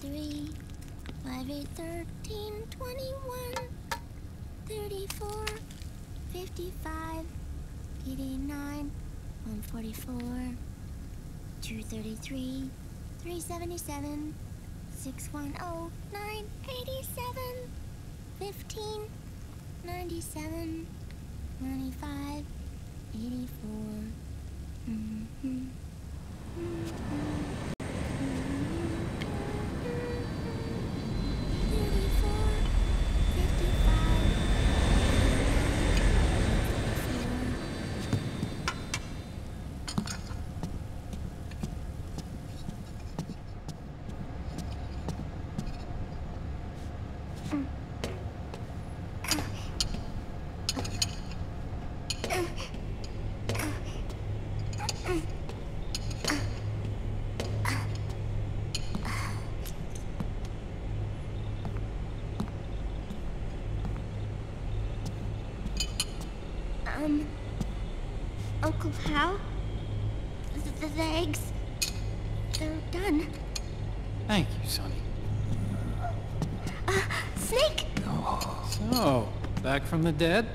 3, 5, 8, 13, 21, 34, 55, 89, 144, 233, 377, 610, 987, 15, 97, 95, 84. Uncle Hal? The eggs, they're done. Thank you, Sonny. Snake? So, back from the dead?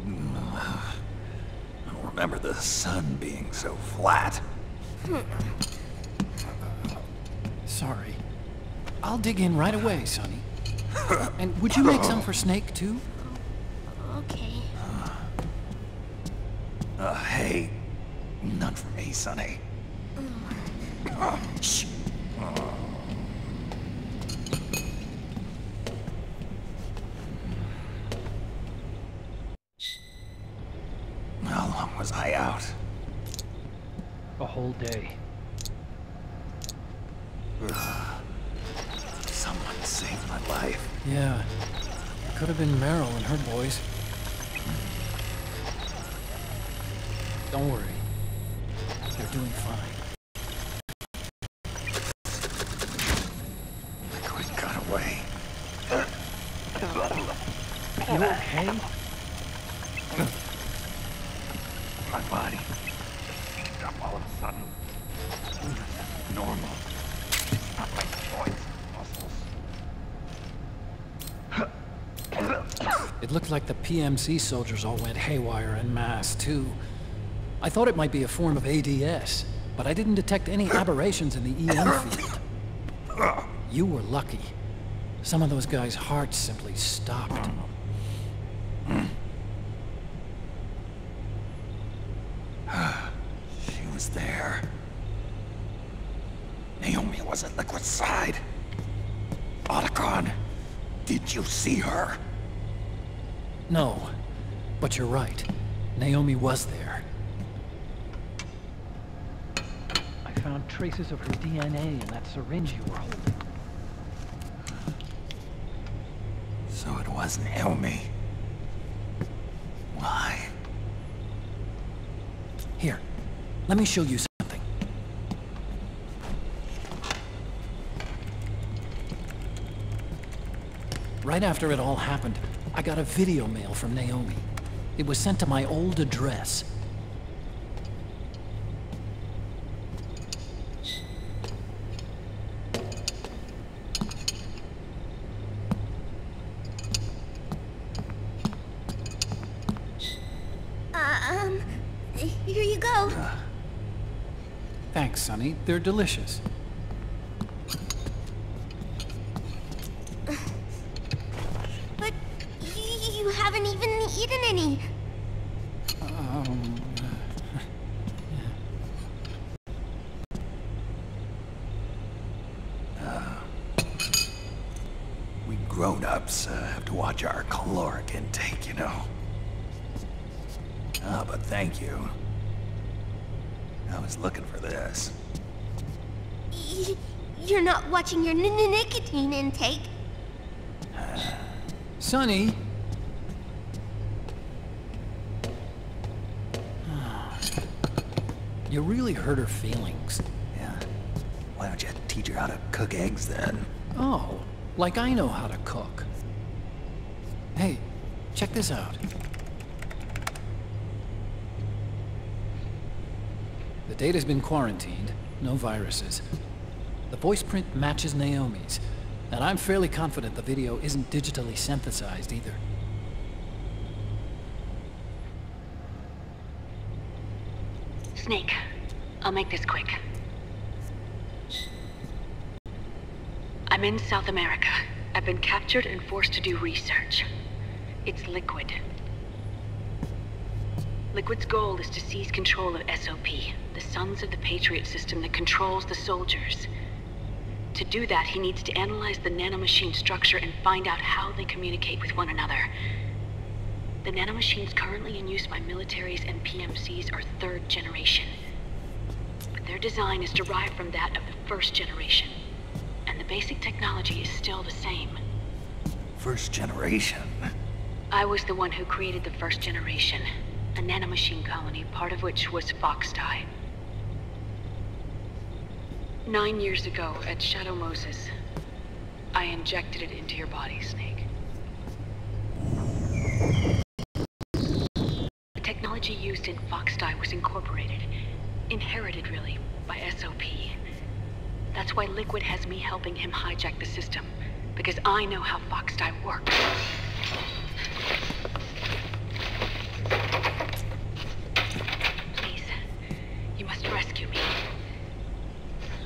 I don't remember the sun being so flat. Sorry. I'll dig in right away, Sonny. And would you make some for Snake, too? Okay. Hey, none for me, Sonny. Shh. How long was I out? A whole day. Someone saved my life. Yeah. It could have been Meryl and her boys. Don't worry. They're doing fine. I couldn't got away. You okay? My body up all of a sudden. Normal. Not my joints, muscles. It looked like the PMC soldiers all went haywire en masse, too. I thought it might be a form of ADS, but I didn't detect any aberrations in the EM field. You were lucky. Some of those guys' hearts simply stopped. She was there. Naomi was at Liquid Side. Otacon, did you see her? No, but you're right. Naomi was there. I found traces of her DNA in that syringe you were holding. So it was Naomi. Why? Here, let me show you something. Right after it all happened, I got a video mail from Naomi. It was sent to my old address. Here you go. Thanks, Sonny. They're delicious. But you haven't even eaten any. We grown-ups have to watch our caloric intake, you know. Ah, but thank you. I was looking for this. You're not watching your nicotine intake. Sonny! You really hurt her feelings. Yeah. Why don't you teach her how to cook eggs then? Oh, like I know how to cook. Hey, check this out. The data's been quarantined, no viruses. The voice print matches Naomi's, and I'm fairly confident the video isn't digitally synthesized either. Snake, I'll make this quick. I'm in South America. I've been captured and forced to do research. It's Liquid. Liquid's goal is to seize control of SOP, the Sons of the Patriot system that controls the soldiers. To do that, he needs to analyze the nanomachine structure and find out how they communicate with one another. The nanomachines currently in use by militaries and PMCs are third generation. But their design is derived from that of the first generation. And the basic technology is still the same. First generation? I was the one who created the first generation. A nanomachine colony, part of which was Foxdie. 9 years ago, at Shadow Moses, I injected it into your body, Snake. The technology used in Foxdie was incorporated, inherited really, by SOP. That's why Liquid has me helping him hijack the system, because I know how Foxdie works. Please, you must rescue me.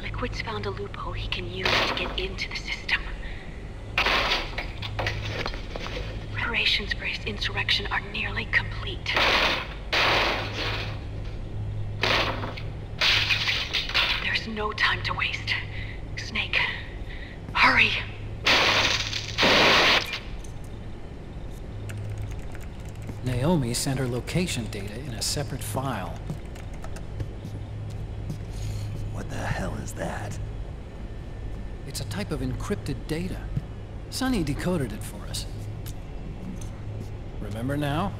Liquid's found a loophole he can use to get into the system. Preparations for his insurrection are nearly complete. There's no time to waste. Snake, hurry! Naomi sent her location data in a separate file. What the hell is that? It's a type of encrypted data. Sonny decoded it for us. Remember now?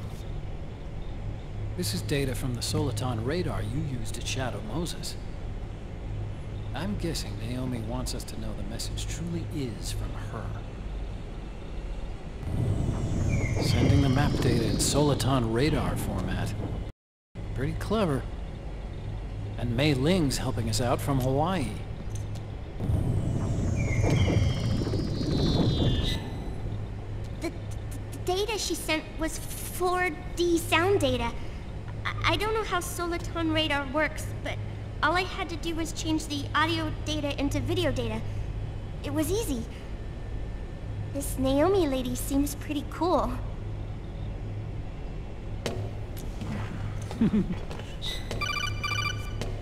This is data from the Soliton radar you used at Shadow Moses. I'm guessing Naomi wants us to know the message truly is from her. Sending the map data in Soliton radar format. Pretty clever. And Mei Ling's helping us out from Hawaii. The data she sent was 4D sound data. I don't know how Soliton radar works, but all I had to do was change the audio data into video data. It was easy. This Naomi lady seems pretty cool.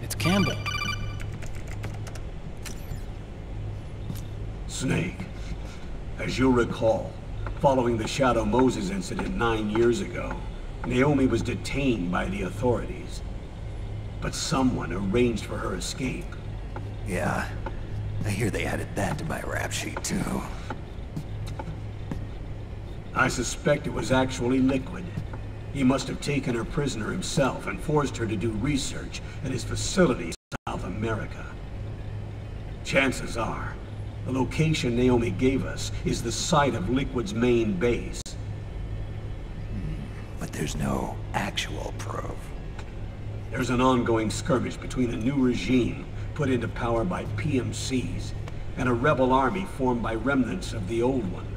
It's Campbell. Snake, as you'll recall, following the Shadow Moses incident 9 years ago, Naomi was detained by the authorities. But someone arranged for her escape. Yeah, I hear they added that to my rap sheet too. I suspect it was actually Liquid. He must have taken her prisoner himself and forced her to do research at his facilities in South America. Chances are, the location Naomi gave us is the site of Liquid's main base. But there's no actual proof. There's an ongoing skirmish between a new regime put into power by PMCs and a rebel army formed by remnants of the old one.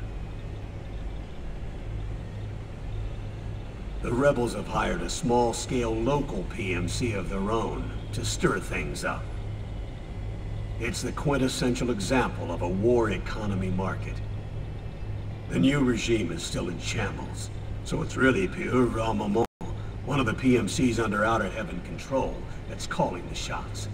The rebels have hired a small-scale local PMC of their own to stir things up. It's the quintessential example of a war economy market. The new regime is still in shambles, so it's really Pierre Ramamon, one of the PMCs under Outer Heaven control, that's calling the shots.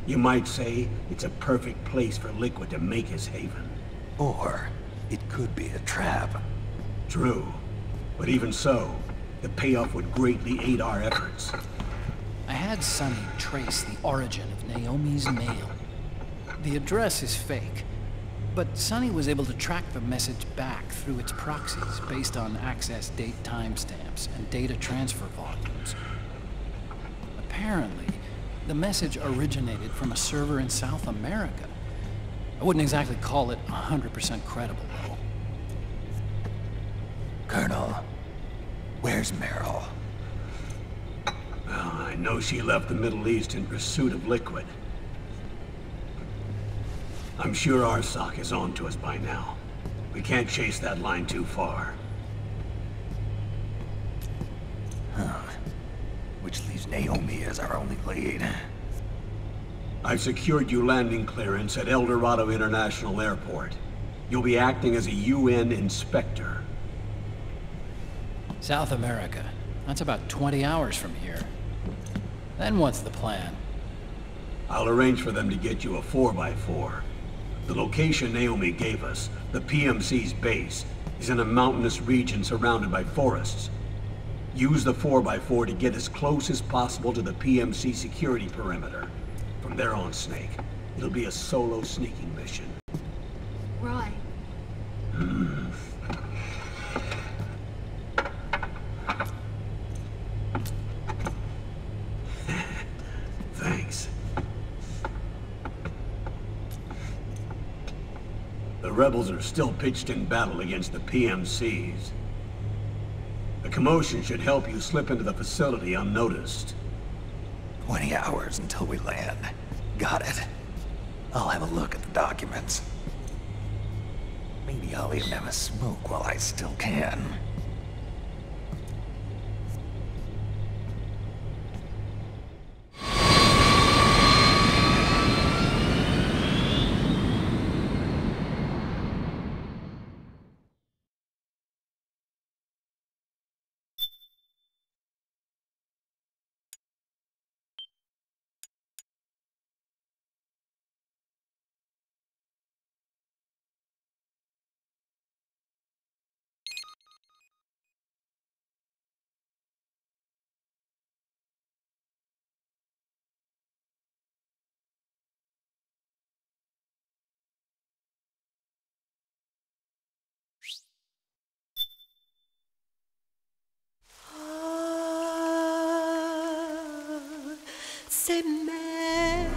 You might say it's a perfect place for Liquid to make his haven. Or it could be a trap. True, but even so, the payoff would greatly aid our efforts. I had Sonny trace the origin of Naomi's mail. The address is fake, but Sonny was able to track the message back through its proxies based on access date timestamps and data transfer volumes. Apparently, the message originated from a server in South America. I wouldn't exactly call it 100% credible, though. Colonel, where's Meryl? Well, I know she left the Middle East in pursuit of Liquid. I'm sure Arsak is on to us by now. We can't chase that line too far. Which leaves Naomi as our only lead. I've secured you landing clearance at El Dorado International Airport. You'll be acting as a UN inspector. South America. That's about 20 hours from here. Then what's the plan? I'll arrange for them to get you a 4x4. The location Naomi gave us, the PMC's base, is in a mountainous region surrounded by forests. Use the 4x4 to get as close as possible to the PMC security perimeter. From there on, Snake, it'll be a solo sneaking mission. Roy. Thanks. The rebels are still pitched in battle against the PMCs. The commotion should help you slip into the facility unnoticed. 20 hours until we land. Got it. I'll have a look at the documents. Maybe I'll even have a smoke while I still can. C'est mère.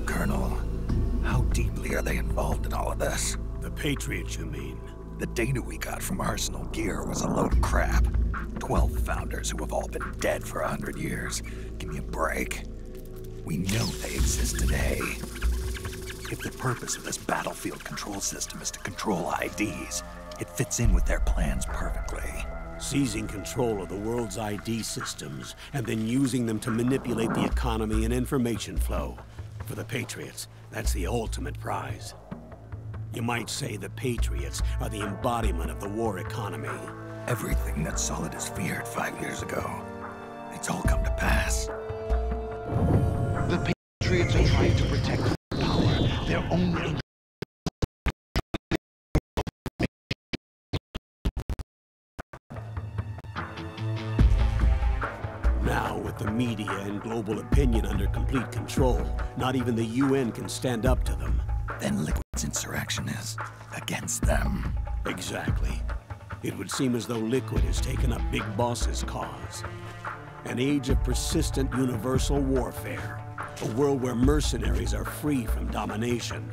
Colonel, how deeply are they involved in all of this? The Patriots, you mean? The data we got from Arsenal Gear was a load of crap. 12 founders who have all been dead for 100 years. Give me a break. We know they exist today. If the purpose of this battlefield control system is to control IDs, it fits in with their plans perfectly. Seizing control of the world's ID systems, and then using them to manipulate the economy and information flow. For the Patriots, that's the ultimate prize. You might say the Patriots are the embodiment of the war economy. Everything that Solidus feared 5 years ago, it's all come to pass. The Patriots are trying to protect power, their own. Now, with the media and global opinion under complete control, not even the UN can stand up to them. Then Liquid's insurrection is against them. Exactly. It would seem as though Liquid has taken up Big Boss's cause. An age of persistent universal warfare. A world where mercenaries are free from domination.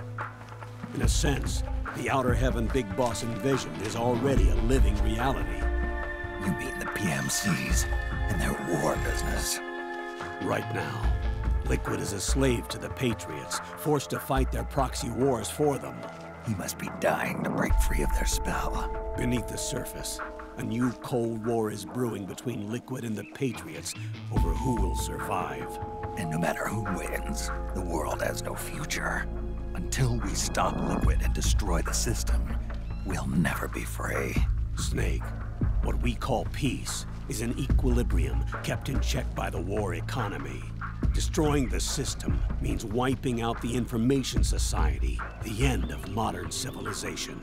In a sense, the Outer Heaven Big Boss envisioned is already a living reality. You mean the PMCs and their war business? Right now, Liquid is a slave to the Patriots, forced to fight their proxy wars for them. He must be dying to break free of their spell. Beneath the surface, a new Cold War is brewing between Liquid and the Patriots over who will survive. And no matter who wins, the world has no future. Until we stop Liquid and destroy the system, we'll never be free. Snake, what we call peace is an equilibrium kept in check by the war economy. Destroying the system means wiping out the information society, the end of modern civilization.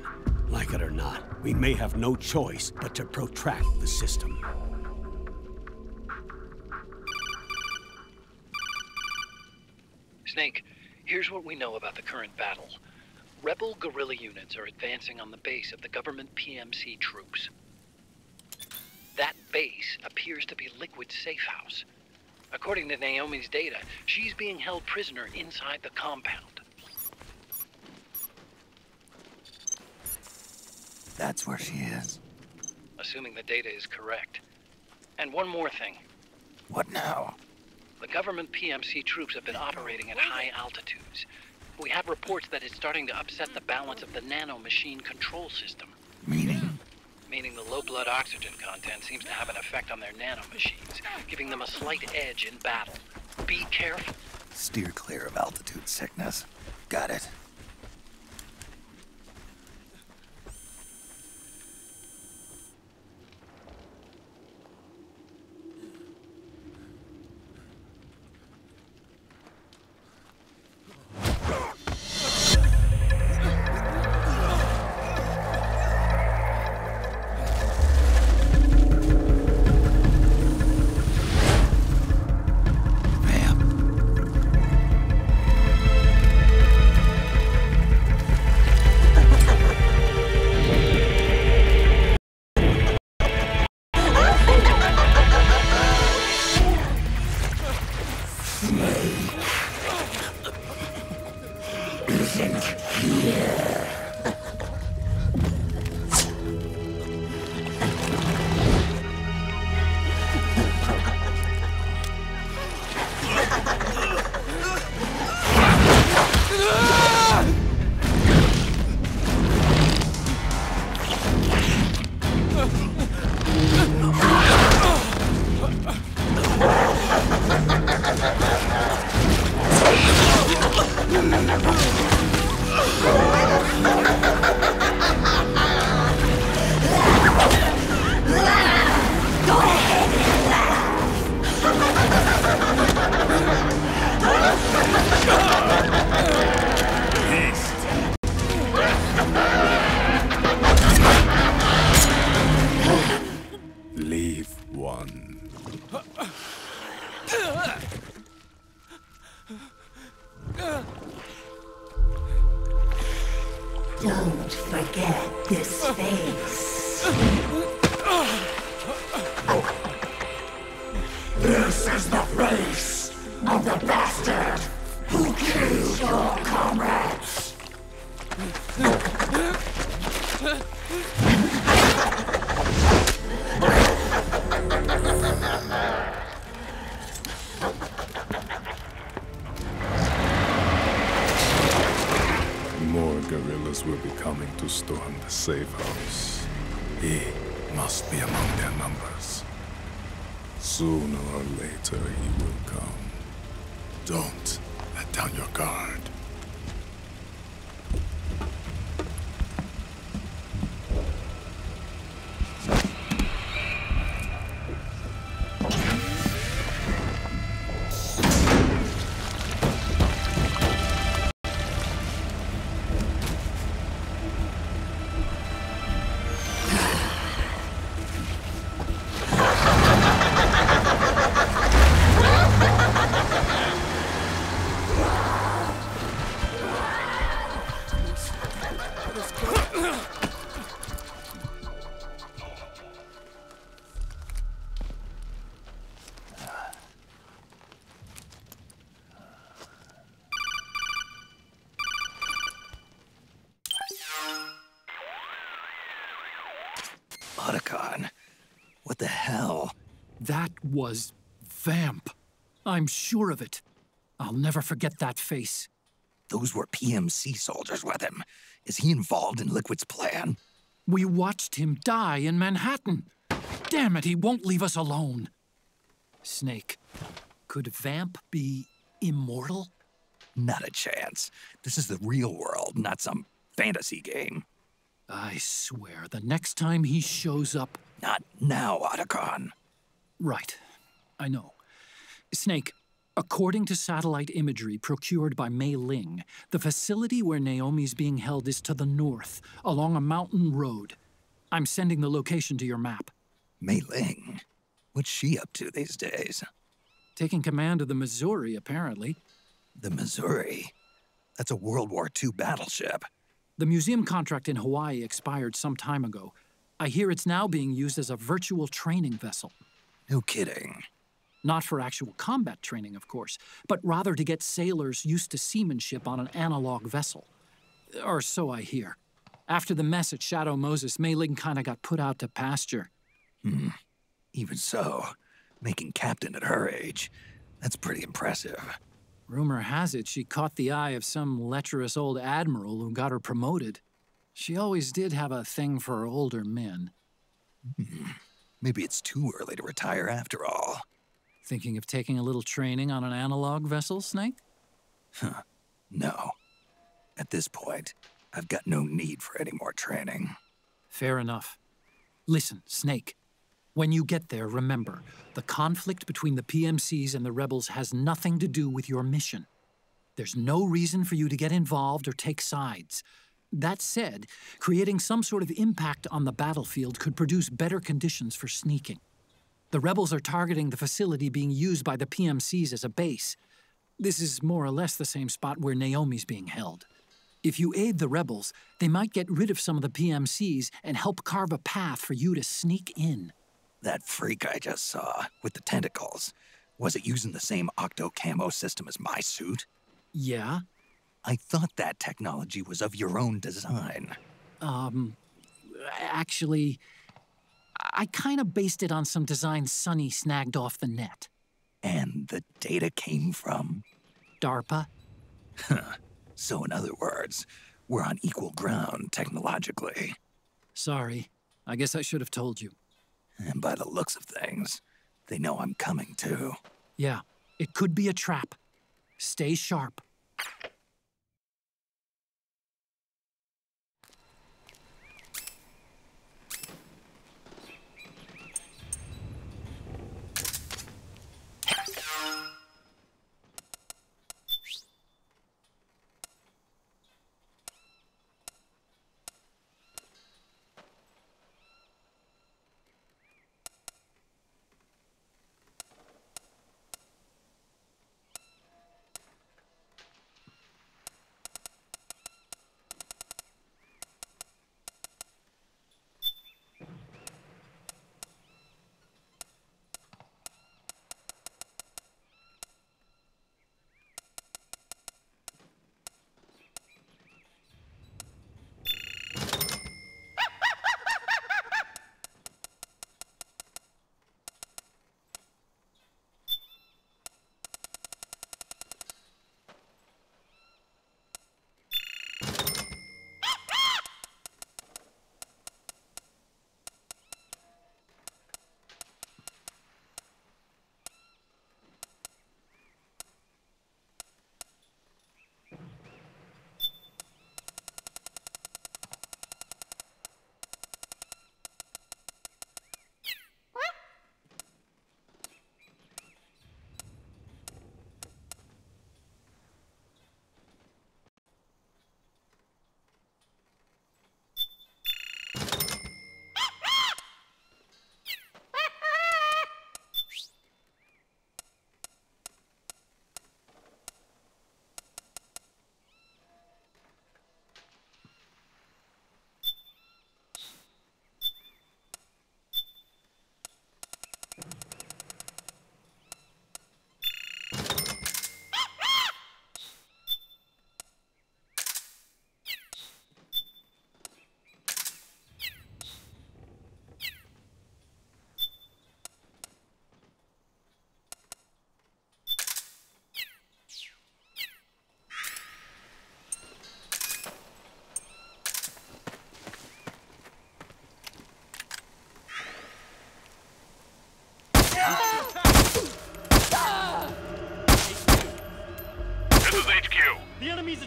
Like it or not, we may have no choice but to protract the system. Snake, here's what we know about the current battle. Rebel guerrilla units are advancing on the base of the government PMC troops. That base appears to be Liquid's safe house. According to Naomi's data, she's being held prisoner inside the compound. That's where she is. Assuming the data is correct. And one more thing. What now? The government PMC troops have been operating at high altitudes. We have reports that it's starting to upset the balance of the nanomachine control system. Meaning? Meaning the low blood oxygen content seems to have an effect on their nanomachines, giving them a slight edge in battle. Be careful. Steer clear of altitude sickness. Got it. Don't forget this face. This is the face of the bastard who killed your comrades. More guerrillas will be coming to storm the safe house. He must be among their numbers. Sooner or later he will come. Don't let down your guard. Otacon, what the hell? That was Vamp. I'm sure of it. I'll never forget that face. Those were PMC soldiers with him. Is he involved in Liquid's plan? We watched him die in Manhattan. Damn it, he won't leave us alone. Snake, could Vamp be immortal? Not a chance. This is the real world, not some fantasy game. I swear, the next time he shows up... Not now, Otacon. Right. I know. Snake, according to satellite imagery procured by Mei Ling, the facility where Naomi's being held is to the north, along a mountain road. I'm sending the location to your map. Mei Ling? What's she up to these days? Taking command of the Missouri, apparently. The Missouri? That's a World War II battleship. The museum contract in Hawaii expired some time ago. I hear it's now being used as a virtual training vessel. No kidding. Not for actual combat training, of course, but rather to get sailors used to seamanship on an analog vessel. Or so I hear. After the mess at Shadow Moses, Mei Ling kinda got put out to pasture. Even so, making captain at her age, that's pretty impressive. Rumor has it she caught the eye of some lecherous old admiral who got her promoted. She always did have a thing for older men. Maybe it's too early to retire after all. Thinking of taking a little training on an analog vessel, Snake? No. At this point, I've got no need for any more training. Fair enough. Listen, Snake. When you get there, remember, the conflict between the PMCs and the rebels has nothing to do with your mission. There's no reason for you to get involved or take sides. That said, creating some sort of impact on the battlefield could produce better conditions for sneaking. The rebels are targeting the facility being used by the PMCs as a base. This is more or less the same spot where Naomi's being held. If you aid the rebels, they might get rid of some of the PMCs and help carve a path for you to sneak in. That freak I just saw, with the tentacles, was it using the same octo-camo system as my suit? Yeah? I thought that technology was of your own design. Actually, I kinda based it on some designs Sonny snagged off the net. And the data came from? DARPA? So in other words, we're on equal ground technologically. Sorry. I guess I should have told you. And by the looks of things, they know I'm coming too. Yeah, it could be a trap. Stay sharp.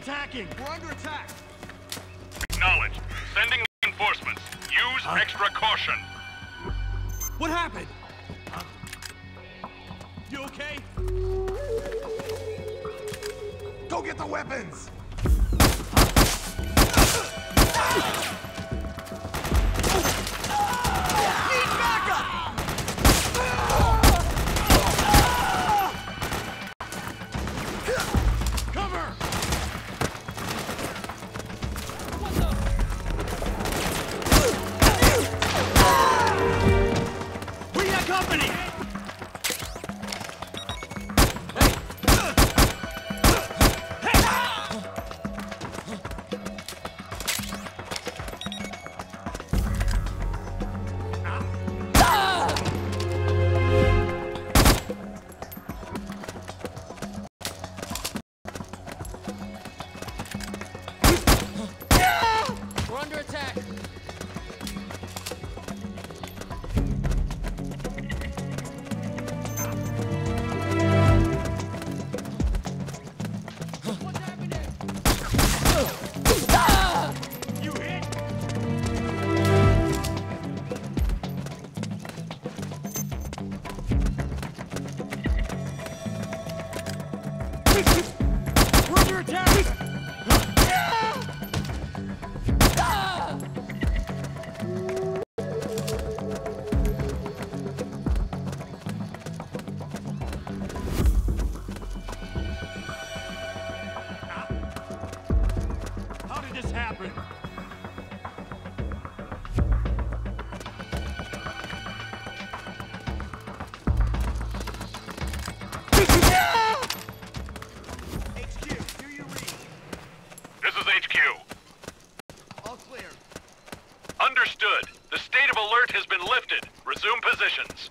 attacking! We're under attack! Acknowledged. Sending reinforcements. Use extra caution. What happened? You okay? Go get the weapons! Need backup! Cover! What the? We're under attack. How did this happen? HQ, do you read? This is HQ. All clear. Understood. The state of alert has been lifted. Resume positions.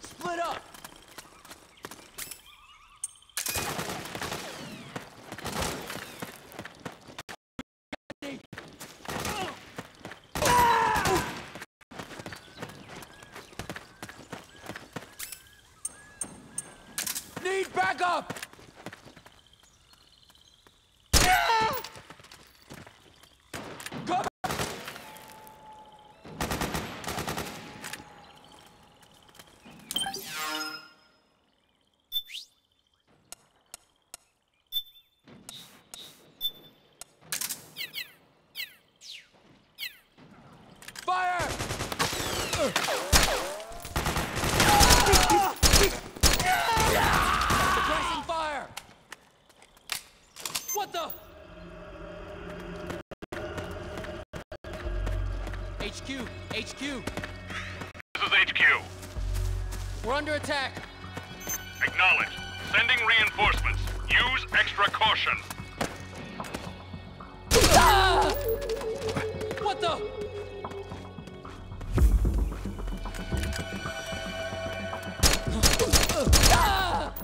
Split up! Need backup! Come! Fire! Suppressing fire! What the? HQ! HQ! This is HQ. We're under attack! Acknowledged. Sending reinforcements. Use mission. Ah! What the? Ah!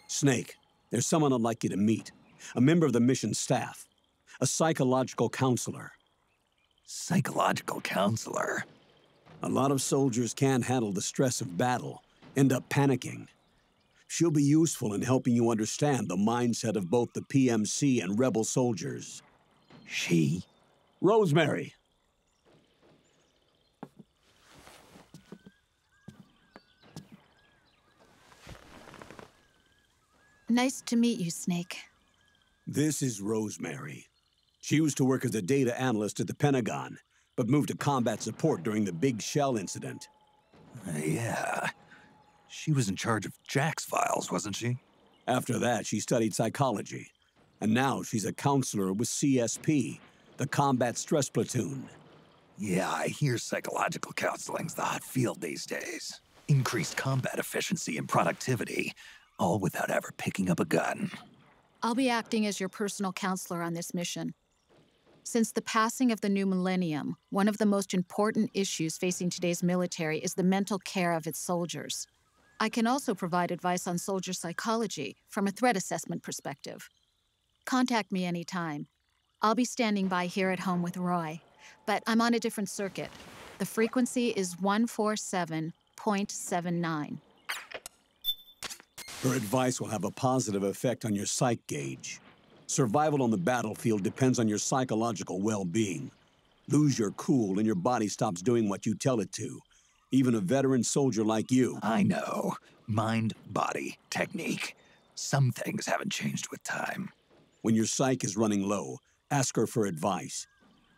Snake, there's someone I'd like you to meet. A member of the mission staff. A psychological counselor. Psychological counselor? A lot of soldiers can't handle the stress of battle, end up panicking. She'll be useful in helping you understand the mindset of both the PMC and rebel soldiers. She? Rosemary. Nice to meet you, Snake. This is Rosemary. She used to work as a data analyst at the Pentagon, but moved to combat support during the Big Shell incident. Yeah. She was in charge of Jack's files, wasn't she? After that, she studied psychology. And now she's a counselor with CSP, the Combat Stress Platoon. Yeah, I hear psychological counseling's the hot field these days. Increased combat efficiency and productivity, all without ever picking up a gun. I'll be acting as your personal counselor on this mission. Since the passing of the new millennium, one of the most important issues facing today's military is the mental care of its soldiers. I can also provide advice on soldier psychology from a threat assessment perspective. Contact me anytime. I'll be standing by here at home with Roy, but I'm on a different circuit. The frequency is 147.79. Her advice will have a positive effect on your psych gauge. Survival on the battlefield depends on your psychological well-being. Lose your cool and your body stops doing what you tell it to. Even a veteran soldier like you. I know. Mind, body, technique. Some things haven't changed with time. When your psyche is running low, ask her for advice.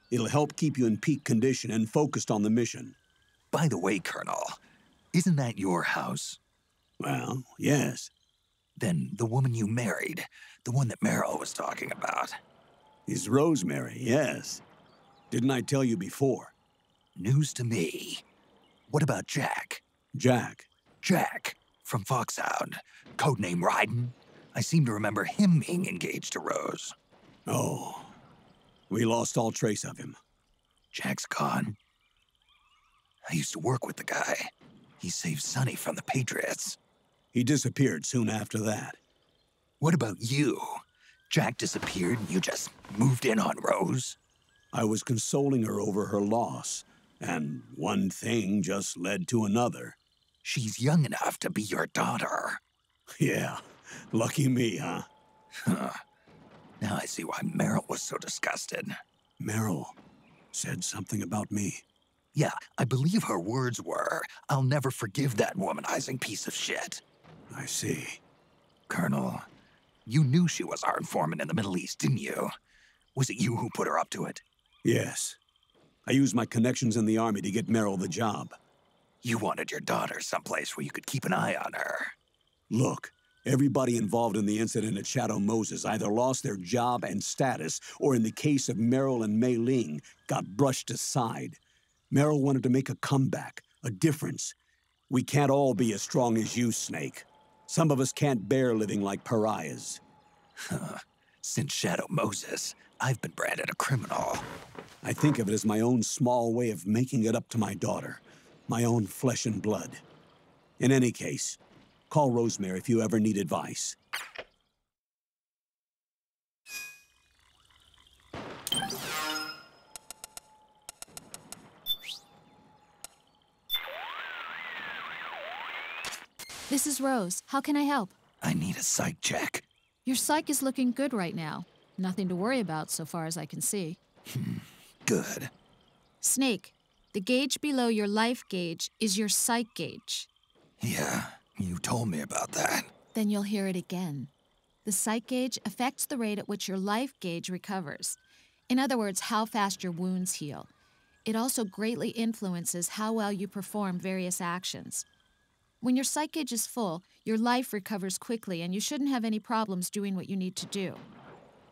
It'll help keep you in peak condition and focused on the mission. By the way, Colonel, isn't that your house? Well, yes. Then the woman you married, the one that Meryl was talking about. Is Rosemary, yes. Didn't I tell you before? News to me. What about Jack? Jack? Jack, from Foxhound. Codename Raiden. I seem to remember him being engaged to Rose. Oh. We lost all trace of him. Jack's gone. I used to work with the guy. He saved Sonny from the Patriots. He disappeared soon after that. What about you? Jack disappeared and you just moved in on Rose? I was consoling her over her loss, and one thing just led to another. She's young enough to be your daughter. Yeah, lucky me, huh? Now I see why Meryl was so disgusted. Meryl said something about me. Yeah, I believe her words were, "I'll never forgive that womanizing piece of shit." I see. Colonel, you knew she was our informant in the Middle East, didn't you? Was it you who put her up to it? Yes. I used my connections in the Army to get Meryl the job. You wanted your daughter someplace where you could keep an eye on her. Look, everybody involved in the incident at Shadow Moses either lost their job and status, or in the case of Meryl and Mei Ling, got brushed aside. Meryl wanted to make a comeback, a difference. We can't all be as strong as you, Snake. Some of us can't bear living like pariahs. Since Shadow Moses, I've been branded a criminal. I think of it as my own small way of making it up to my daughter. My own flesh and blood. In any case, call Rosemary if you ever need advice. This is Rose. How can I help? I need a psych check. Your psych is looking good right now. Nothing to worry about so far as I can see. Good. Snake, the gauge below your life gauge is your psych gauge. Yeah, you told me about that. Then you'll hear it again. The psych gauge affects the rate at which your life gauge recovers. In other words, how fast your wounds heal. It also greatly influences how well you perform various actions. When your psych gauge is full, your life recovers quickly and you shouldn't have any problems doing what you need to do.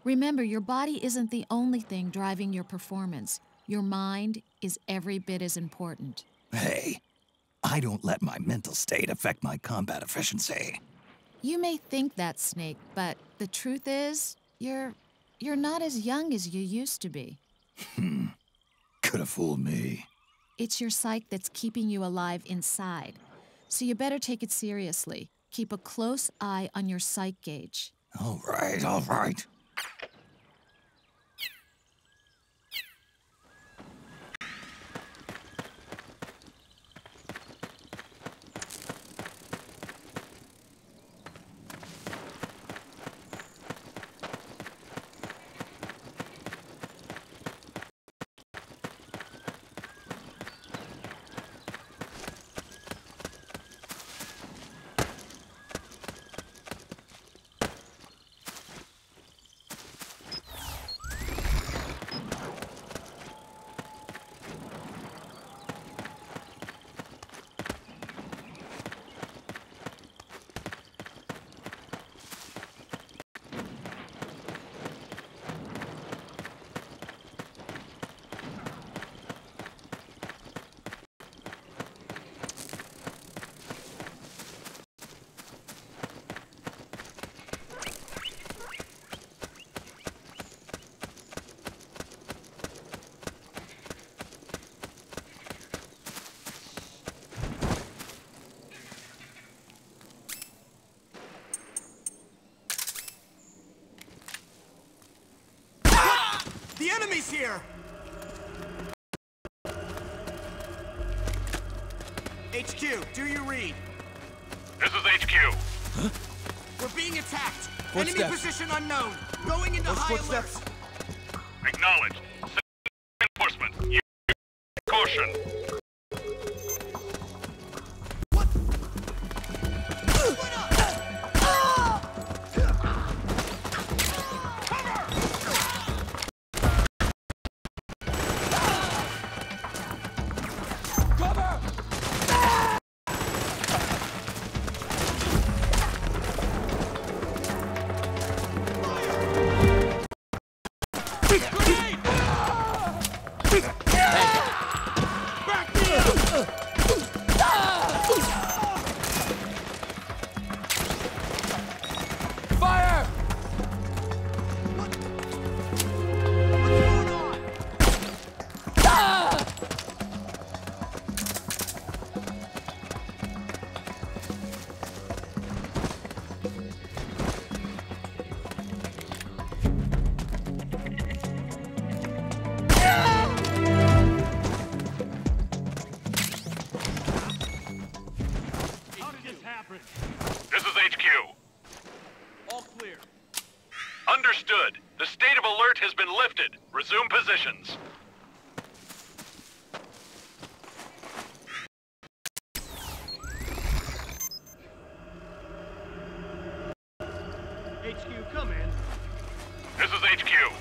Remember, your body isn't the only thing driving your performance. Your mind is every bit as important. Hey, I don't let my mental state affect my combat efficiency. You may think that, Snake, but the truth is, you're not as young as you used to be. Could have fooled me. It's your psyche that's keeping you alive inside. So you better take it seriously. Keep a close eye on your psych gauge. All right, all right. The enemy's here! HQ, do you read? This is HQ. Huh? We're being attacked. Footsteps. Enemy position unknown. Going into high footsteps. alert. Acknowledged. Reinforcement. Use caution. This is HQ. All clear. Understood. The state of alert has been lifted. Resume positions. HQ, come in. This is HQ.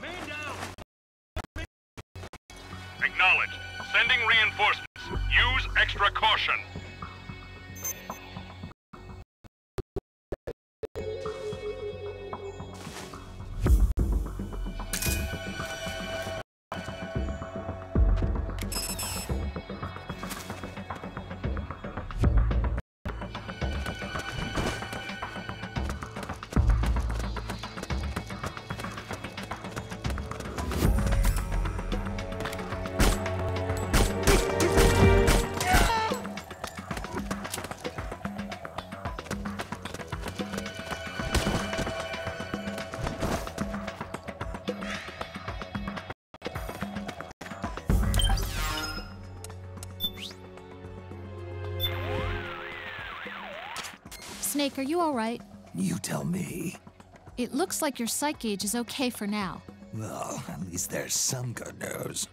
Man down. Acknowledged. Sending reinforcements. Use extra caution. Snake, are you all right? You tell me. It looks like your psych gauge is okay for now. Well, at least there's some good news.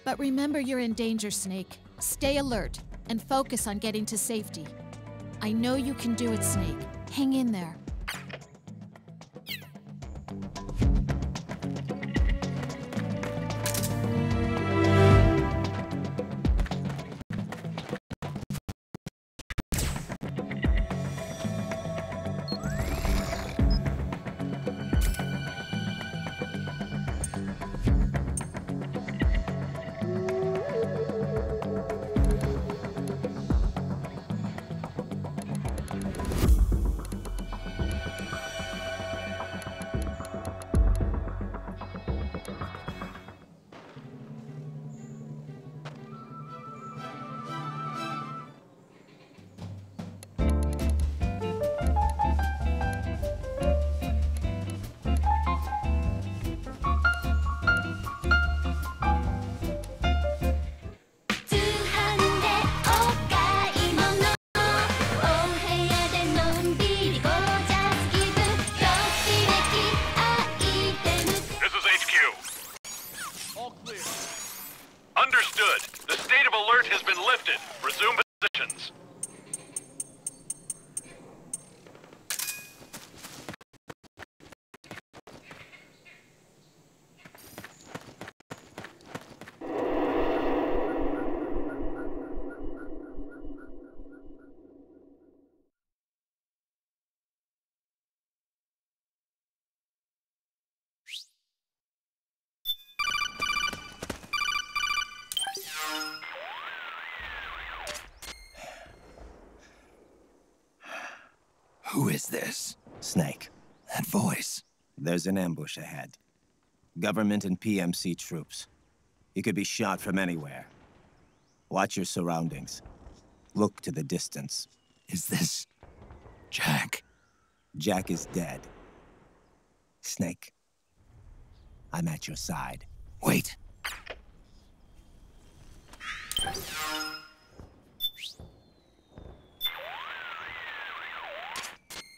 But remember you're in danger, Snake. Stay alert and focus on getting to safety. I know you can do it, Snake. Hang in there. Understood. The state of alert has been lifted. Resume positions. Who is this? Snake. That voice. There's an ambush ahead. Government and PMC troops. You could be shot from anywhere. Watch your surroundings. Look to the distance. Is this... Jack? Jack is dead. Snake. I'm at your side. Wait.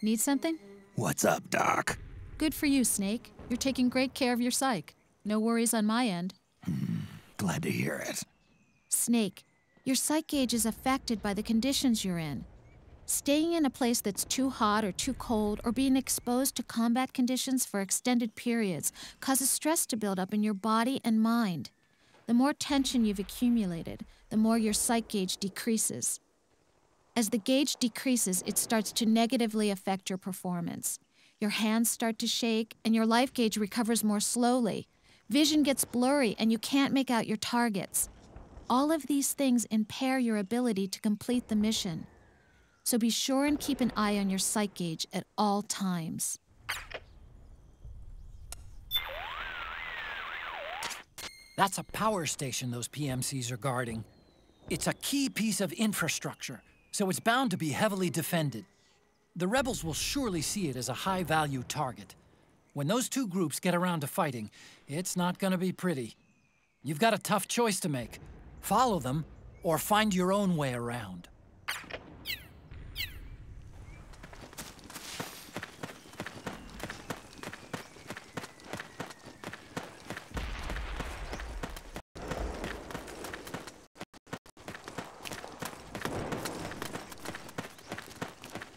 Need something? What's up, Doc? Good for you, Snake. You're taking great care of your psych. No worries on my end. Glad to hear it. Snake, your psych gauge is affected by the conditions you're in. Staying in a place that's too hot or too cold or being exposed to combat conditions for extended periods causes stress to build up in your body and mind. The more tension you've accumulated, the more your psych gauge decreases. As the gauge decreases, it starts to negatively affect your performance. Your hands start to shake, and your life gauge recovers more slowly. Vision gets blurry, and you can't make out your targets. All of these things impair your ability to complete the mission. So be sure and keep an eye on your psych gauge at all times. That's a power station those PMCs are guarding. It's a key piece of infrastructure, so it's bound to be heavily defended. The rebels will surely see it as a high-value target. When those two groups get around to fighting, it's not gonna be pretty. You've got a tough choice to make. Follow them, or find your own way around.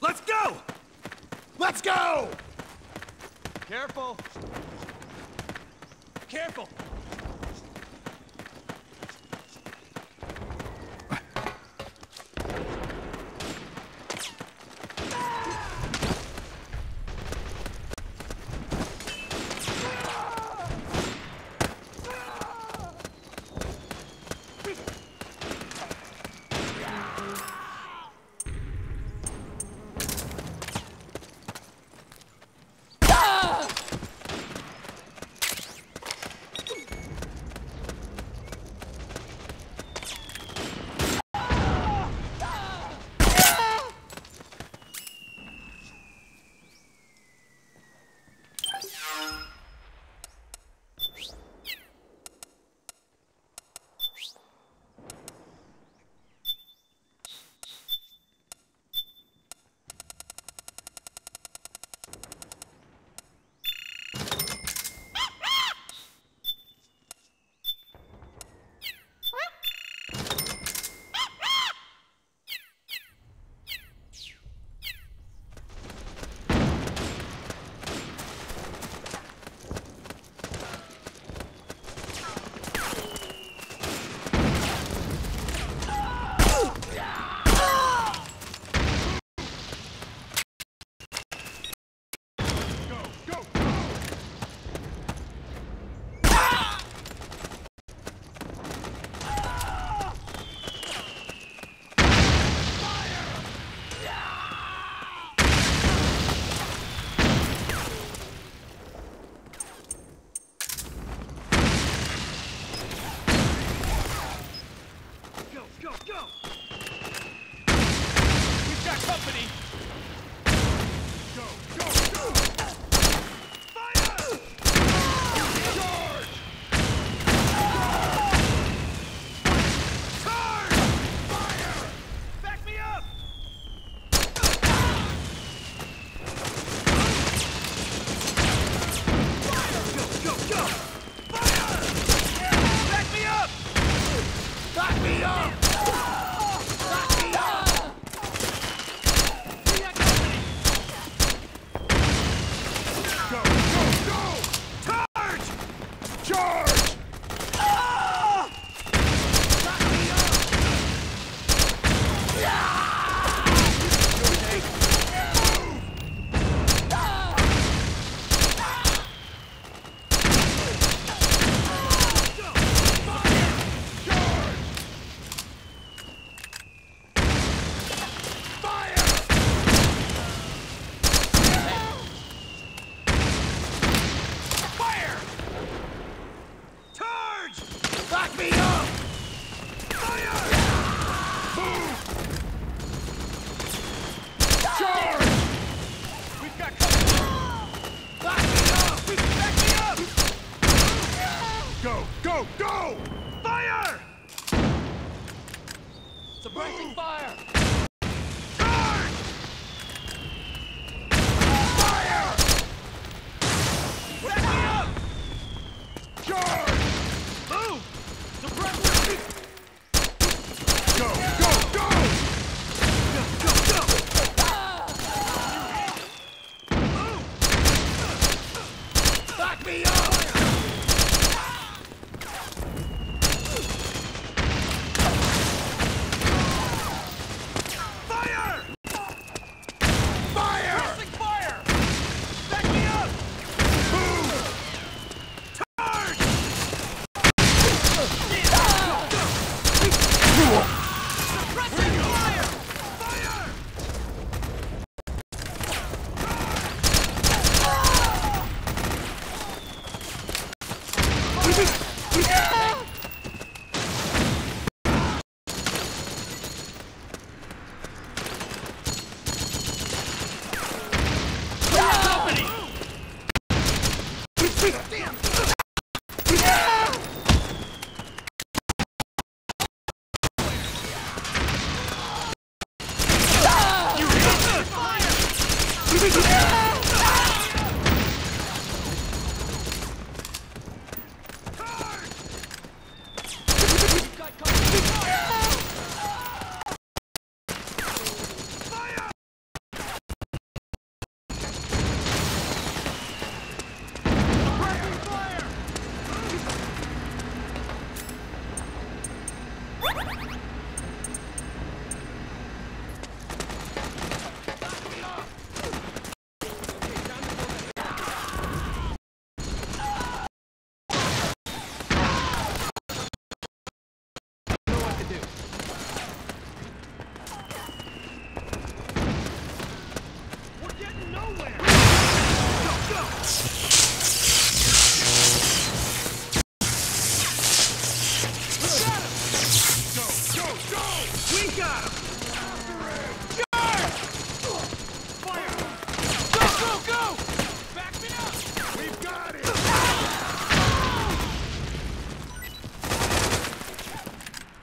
Let's go! Let's go! Careful. Careful. me up! Fire! Charge! We've got cover! Back me up! Back me up! Go! Go! Go! Fire! Suppressing fire! Charge! Fire! Back me up! Charge! Move! Suppress! Go! Go! Go! Go! Go! Go! Move! Back me up! Fire! Fire! Pressing fire! Back me up! Move! Charge! Suppressing fire! Fire! Company! Damn! We're getting nowhere! Go, go! Go, go, go! We got him! Charge! Fire! Go, go, go! Back me up! We've got it!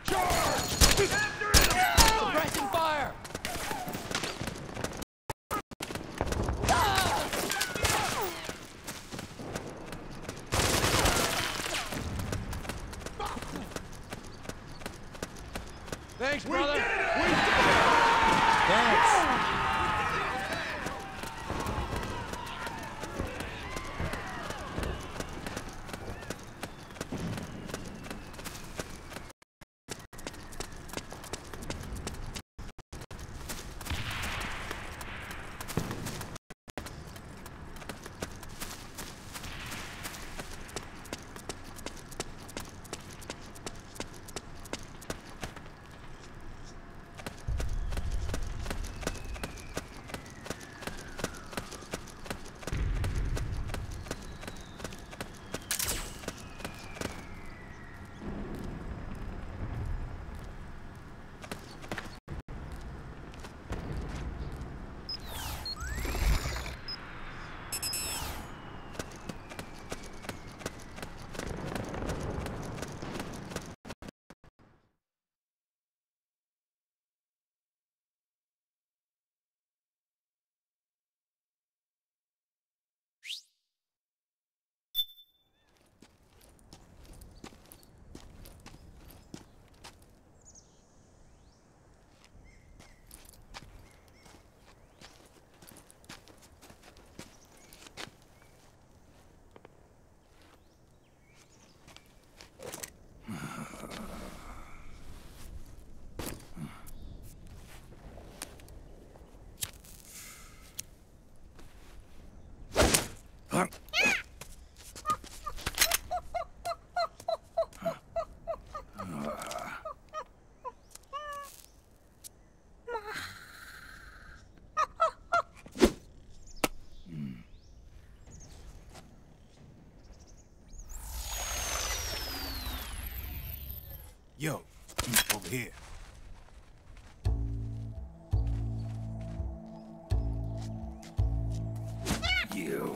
Charge! After him! Suppressing fire! Thanks, brother! We did it! Thanks. Yo, over here. You.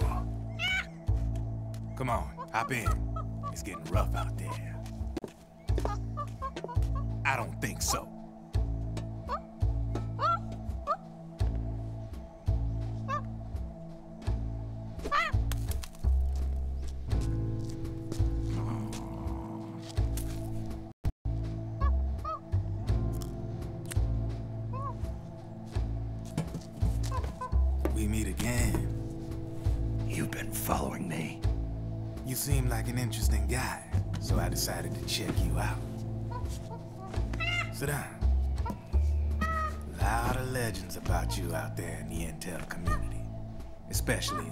Come on, hop in. It's getting rough out there. I don't think so. We meet again. You've been following me. You seem like an interesting guy, so I decided to check you out. Sit down. A lot of legends about you out there in the intel community, especially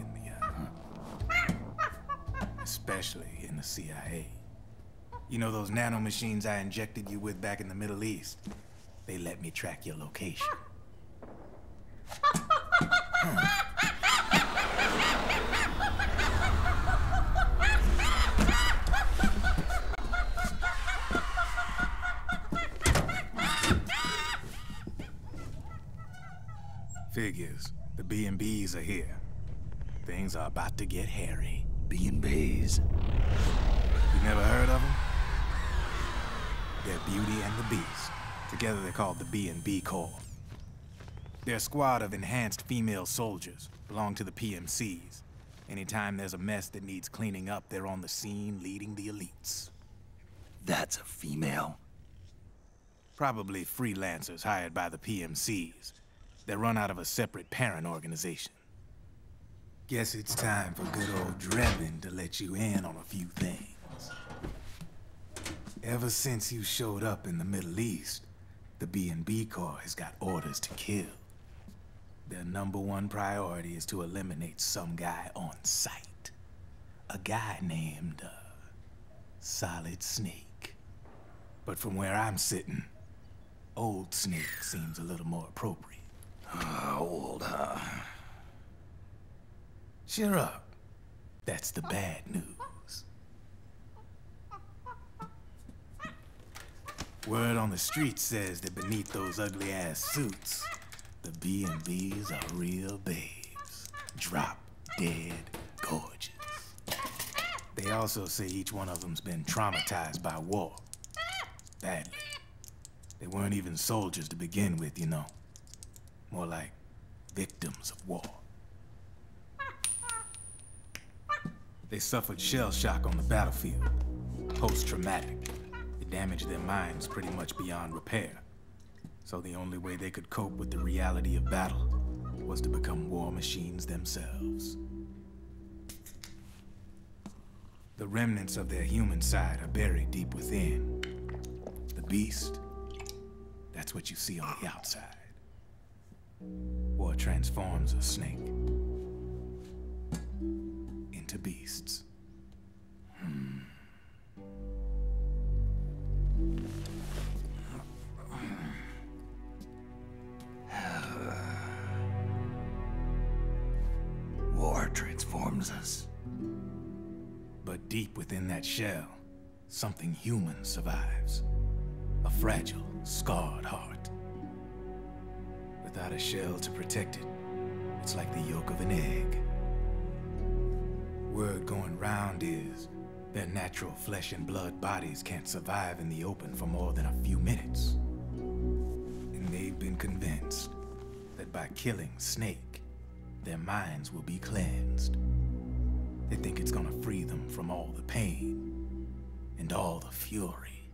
in the CIA. You know those nanomachines I injected you with back in the Middle East? They let me track your location. Figures. The B&Bs are here. Things are about to get hairy. B&Bs? You never heard of them? They're Beauty and the Beast. Together they're called the B&B Corps. They're a squad of enhanced female soldiers, belong to the PMCs. Anytime there's a mess that needs cleaning up, they're on the scene leading the elites. That's a female? Probably freelancers hired by the PMCs. They run out of a separate parent organization. Guess it's time for good old Drebin to let you in on a few things. Ever since you showed up in the Middle East, the B&B Corps has got orders to kill. Their #1 priority is to eliminate some guy on sight. A guy named, Solid Snake. But from where I'm sitting, Old Snake seems a little more appropriate. Old, huh? Cheer up. That's the bad news. Word on the street says that beneath those ugly-ass suits, the B&Bs are real babes. Drop dead gorgeous. They also say each one of them's been traumatized by war. Badly. They weren't even soldiers to begin with, you know. More like victims of war. They suffered shell shock on the battlefield. Post-traumatic. It damaged their minds pretty much beyond repair. So the only way they could cope with the reality of battle was to become war machines themselves. The remnants of their human side are buried deep within. The beast, that's what you see on the outside. War transforms a snake into beasts. War transforms us. But deep within that shell, something human survives. A fragile, scarred heart. Without a shell to protect it, it's like the yolk of an egg. Word going round is their natural flesh and blood bodies can't survive in the open for more than a few minutes. And they've been convinced that by killing Snake, their minds will be cleansed. They think it's gonna free them from all the pain, and all the fury,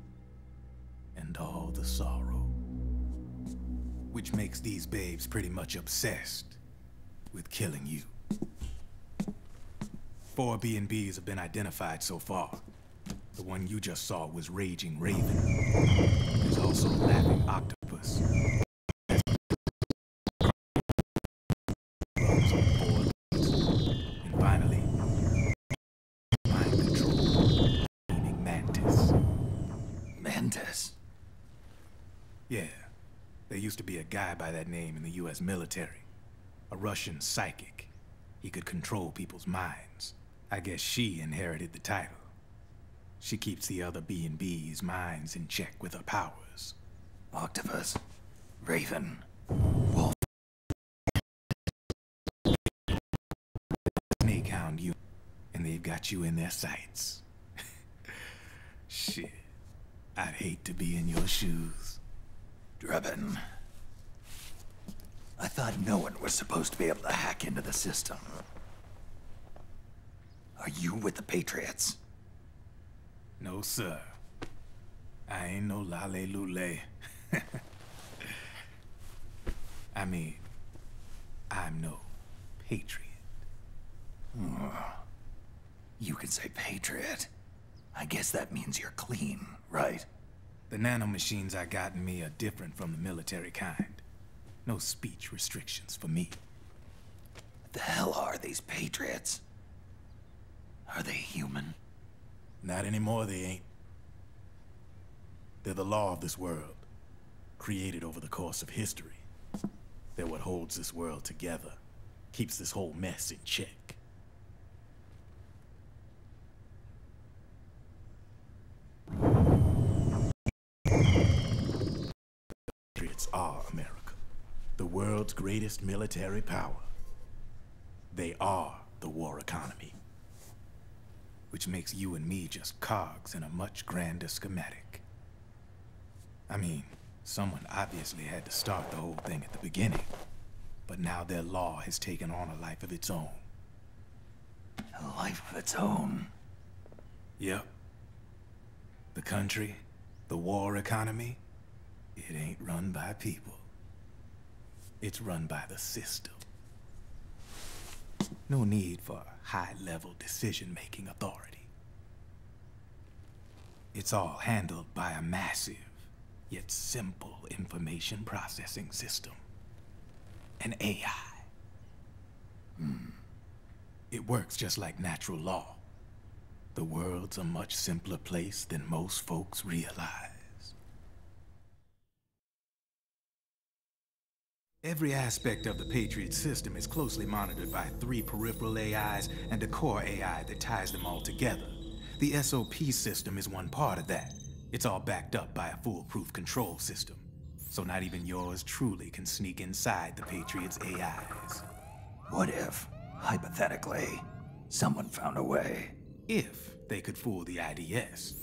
and all the sorrow. Which makes these babes pretty much obsessed with killing you. 4 B&Bs have been identified so far. The one you just saw was Raging Raven. There's also Laughing Octopus. And finally, Mind Control, meaning Mantis. Mantis? Yeah. There used to be a guy by that name in the US military. A Russian psychic. He could control people's minds. I guess she inherited the title. She keeps the other B&B's minds in check with her powers. Octopus, Raven, Wolf. Snake hound you, and they've got you in their sights. Shit, I'd hate to be in your shoes. Drebin, I thought no one was supposed to be able to hack into the system. Are you with the Patriots? No, sir. I ain't no lale-lule. I mean, I'm no patriot. You can say patriot. I guess that means you're clean, right? The nanomachines I got in me are different from the military kind. No speech restrictions for me. What the hell are these Patriots? Are they human? Not anymore, they ain't. They're the law of this world, created over the course of history. They're what holds this world together, keeps this whole mess in check. Patriots are America, the world's greatest military power. They are the war economy, which makes you and me just cogs in a much grander schematic. I mean, someone obviously had to start the whole thing at the beginning, but now their law has taken on a life of its own. A life of its own? Yep. The country, the war economy, it ain't run by people. It's run by the system. No need for high-level decision-making authority. It's all handled by a massive, yet simple information processing system. An AI. It works just like natural law. The world's a much simpler place than most folks realize. Every aspect of the Patriot system is closely monitored by 3 peripheral AIs and a core AI that ties them all together. The SOP system is one part of that. It's all backed up by a foolproof control system. So not even yours truly can sneak inside the Patriots' AIs. What if, hypothetically, someone found a way? If they could fool the IDS.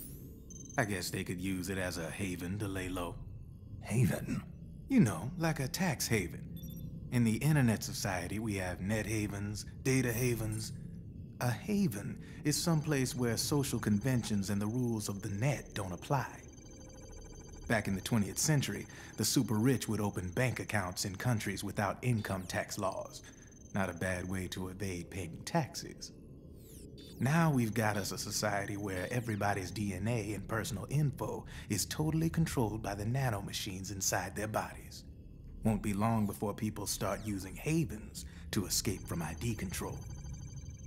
I guess they could use it as a haven to lay low. Haven? You know, like a tax haven. In the internet society, we have net havens, data havens. A haven is someplace where social conventions and the rules of the net don't apply. Back in the 20th century, the super rich would open bank accounts in countries without income tax laws. Not a bad way to evade paying taxes. Now we've got us a society where everybody's DNA and personal info is totally controlled by the nanomachines inside their bodies. Won't be long before people start using havens to escape from ID control.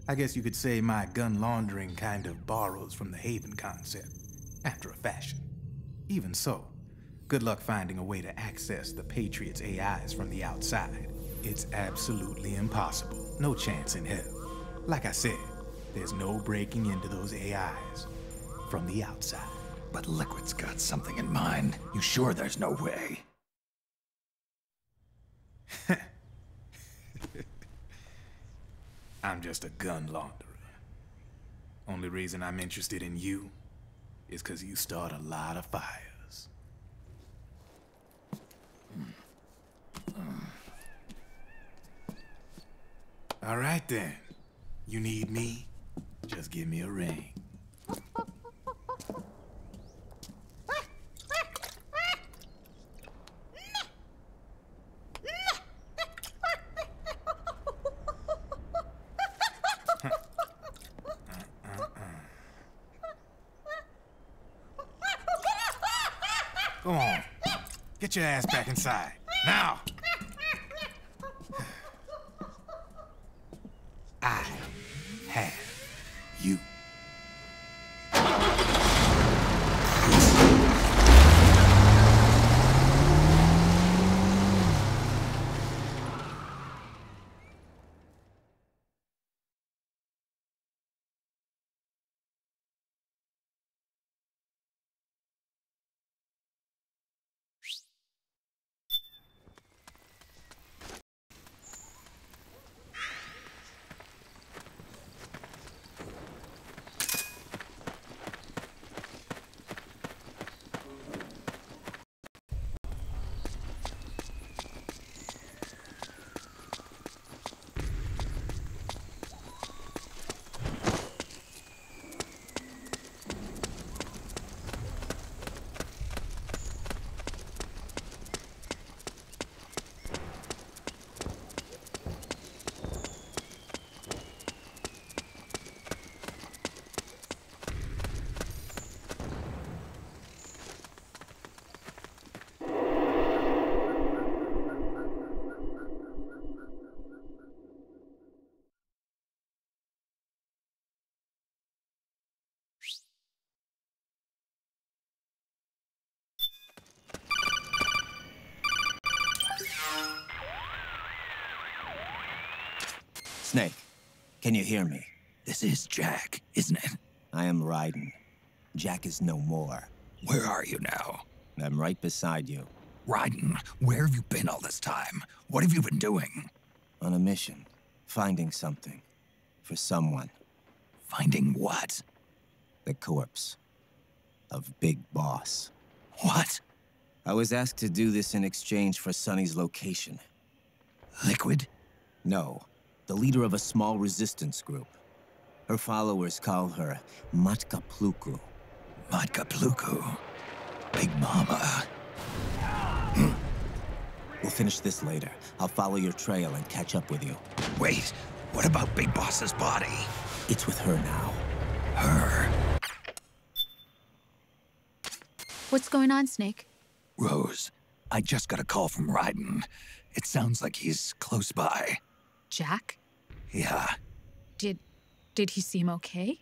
I guess you could say my gun laundering kind of borrows from the haven concept, after a fashion. Even so, good luck finding a way to access the Patriots' AIs from the outside. It's absolutely impossible. No chance in hell. Like I said, there's no breaking into those AIs from the outside. But Liquid's got something in mind. You sure there's no way? I'm just a gun launderer. Only reason I'm interested in you is because you start a lot of fires. All right then. You need me? Just give me a ring. Go on. Get your ass back inside. Now! I have you. Snake, can you hear me? This is Jack, isn't it? I am Raiden. Jack is no more. Where are you now? I'm right beside you. Raiden, where have you been all this time? What have you been doing? On a mission. Finding something. For someone. Finding what? The corpse. Of Big Boss. What? I was asked to do this in exchange for Sonny's location. Liquid? No. The leader of a small resistance group. Her followers call her Matka Pluku. Matka Pluku? Big Mama. We'll finish this later. I'll follow your trail and catch up with you. Wait, what about Big Boss's body? It's with her now. Her? What's going on, Snake? Rose, I just got a call from Raiden. It sounds like he's close by. Jack? Yeah. Did he seem okay?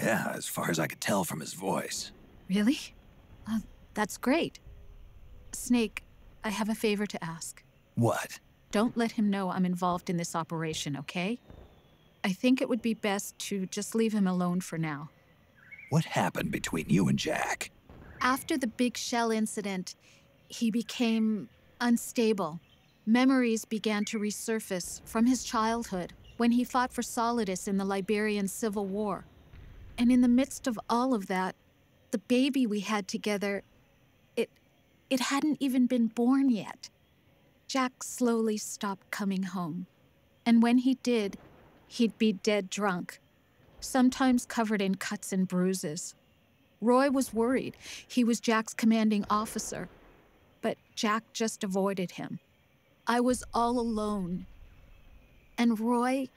Yeah, as far as I could tell from his voice. Really? That's great. Snake, I have a favor to ask. What? Don't let him know I'm involved in this operation, okay? I think it would be best to just leave him alone for now. What happened between you and Jack? After the Big Shell incident, he became unstable. Memories began to resurface from his childhood when he fought for Solidus in the Liberian Civil War. And in the midst of all of that, the baby we had together, it hadn't even been born yet. Jack slowly stopped coming home. And when he did, he'd be dead drunk, sometimes covered in cuts and bruises. Roy was worried. He was Jack's commanding officer. But Jack just avoided him. I was all alone. And Roy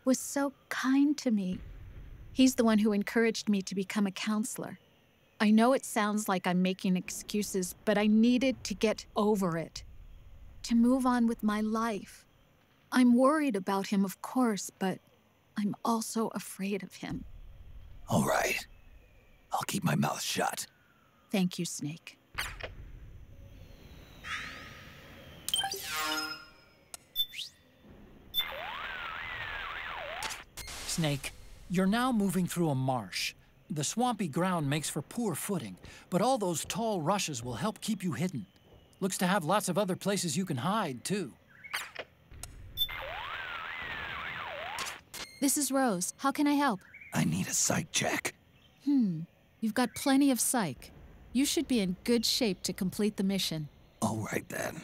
was so kind to me. He's the one who encouraged me to become a counselor. I know it sounds like I'm making excuses, but I needed to get over it. To move on with my life. I'm worried about him, of course, but I'm also afraid of him. All right. I'll keep my mouth shut. Thank you, Snake. Snake, you're now moving through a marsh. The swampy ground makes for poor footing, but all those tall rushes will help keep you hidden. Looks to have lots of other places you can hide, too. This is Rose. How can I help? I need a psych check. You've got plenty of psych. You should be in good shape to complete the mission. All right, then.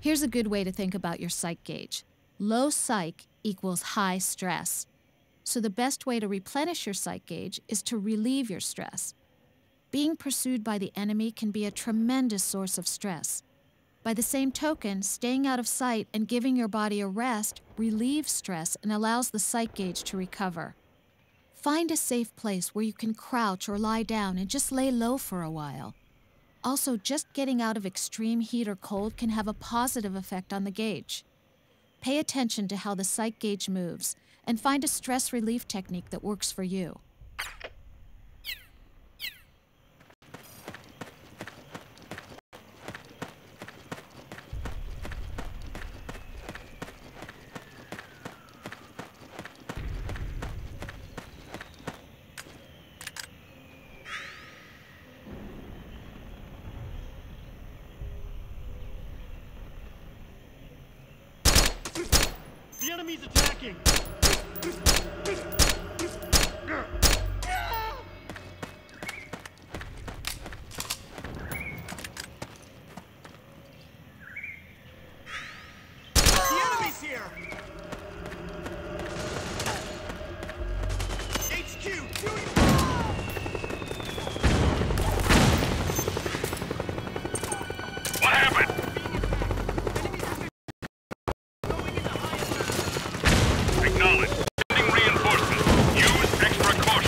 Here's a good way to think about your psych gauge. Low psych equals high stress. So the best way to replenish your psych gauge is to relieve your stress. Being pursued by the enemy can be a tremendous source of stress. By the same token, staying out of sight and giving your body a rest relieves stress and allows the psych gauge to recover. Find a safe place where you can crouch or lie down and just lay low for a while. Also, just getting out of extreme heat or cold can have a positive effect on the gauge. Pay attention to how the psych gauge moves and find a stress relief technique that works for you. The enemy's attacking! The enemy's here! HQ, doing... What happened? Acknowledged. Sending reinforcements. Use extra caution.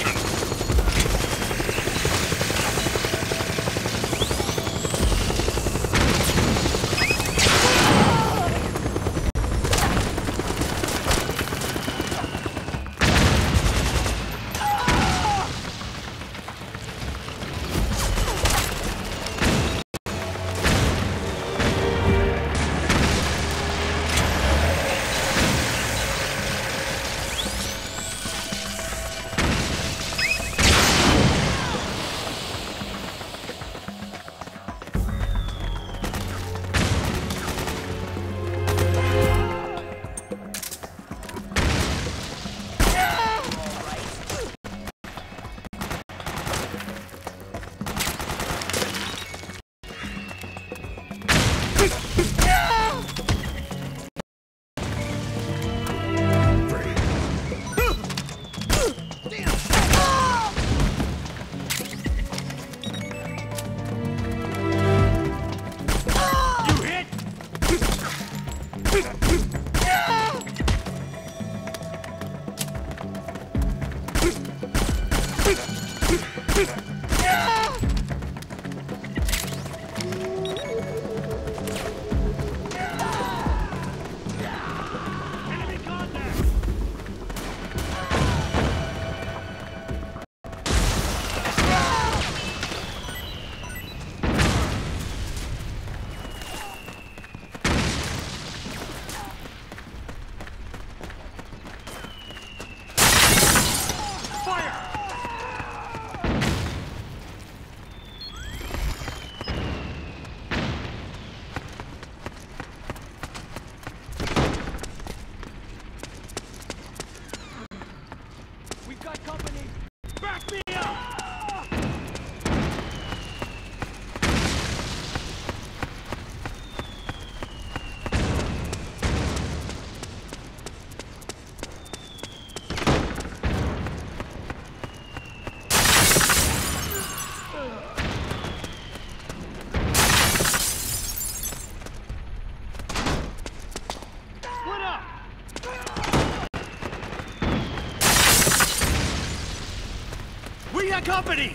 We got company!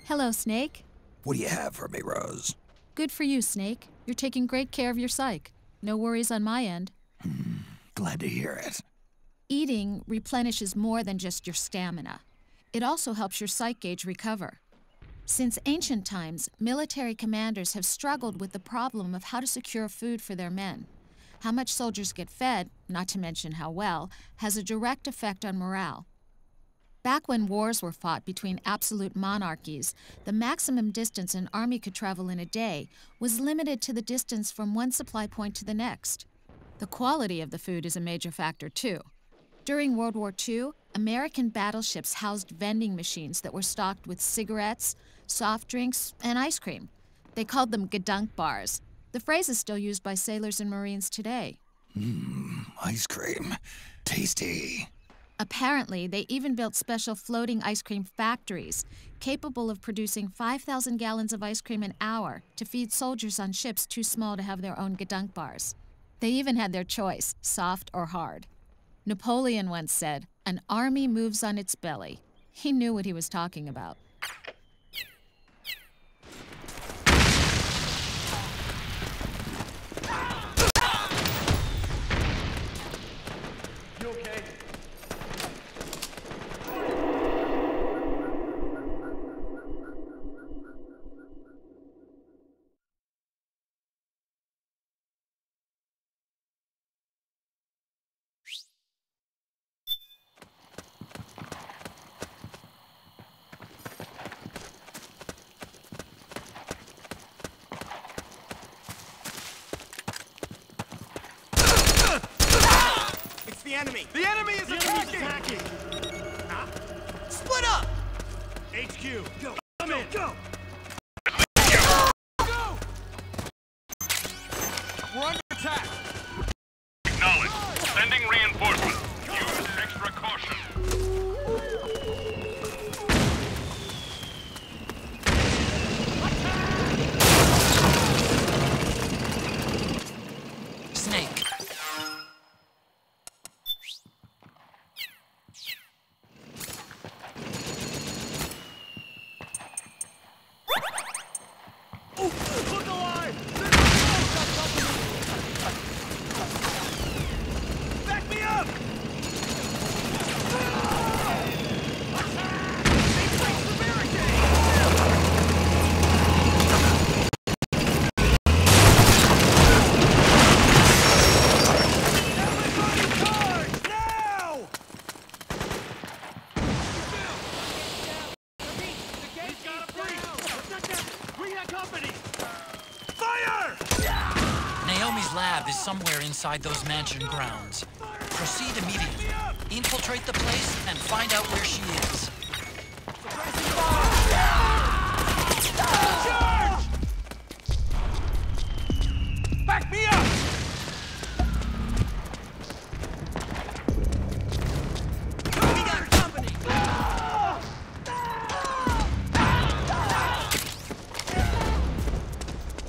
Hello, Snake. What do you have for me, Rose? Good for you, Snake. You're taking great care of your psyche. No worries on my end. Glad to hear it. Eating replenishes more than just your stamina. It also helps your psyche gauge recover. Since ancient times, military commanders have struggled with the problem of how to secure food for their men. How much soldiers get fed, not to mention how well, has a direct effect on morale. Back when wars were fought between absolute monarchies, the maximum distance an army could travel in a day was limited to the distance from one supply point to the next. The quality of the food is a major factor, too. During World War II, American battleships housed vending machines that were stocked with cigarettes, soft drinks, and ice cream. They called them Gedankbars. The phrase is still used by sailors and Marines today. Ice cream. Tasty. Apparently, they even built special floating ice cream factories capable of producing 5,000 gallons of ice cream an hour to feed soldiers on ships too small to have their own Gedankbars. They even had their choice, soft or hard. Napoleon once said, "An army moves on its belly." He knew what he was talking about. You okay? The enemy! The enemy is attacking! Split up! HQ, Go! come in! Go! Go! We're under attack! Acknowledged. Sending reinforcements. Use extra caution. Snake. Look alive! Back me up! They breached the barricade! Everybody charge! Now! He's got a breach! We got company! Fire! Naomi's lab is somewhere inside those mansion grounds. Proceed immediately. Infiltrate the place and find out where she is. Charge! Back me up! We got company!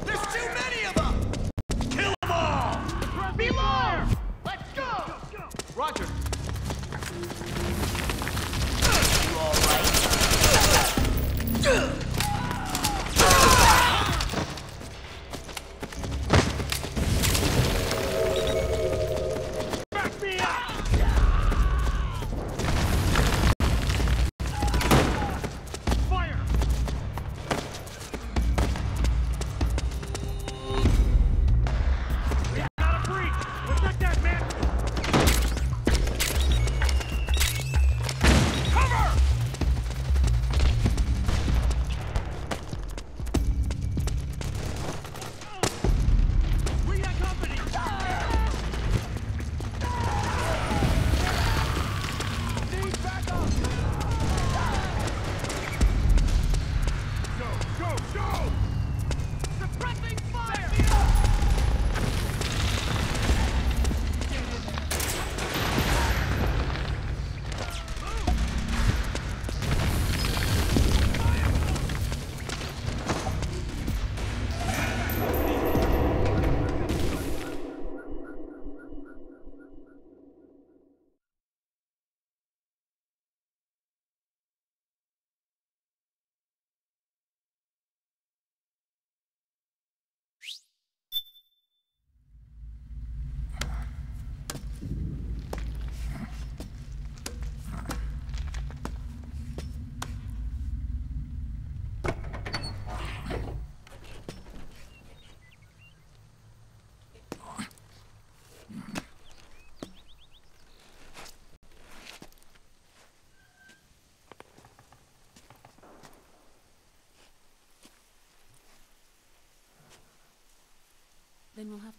There's too many of them! Kill them all! Be liar! Let's go! Roger. You all right? Back me up! Fire! We got a breach! Protect that man!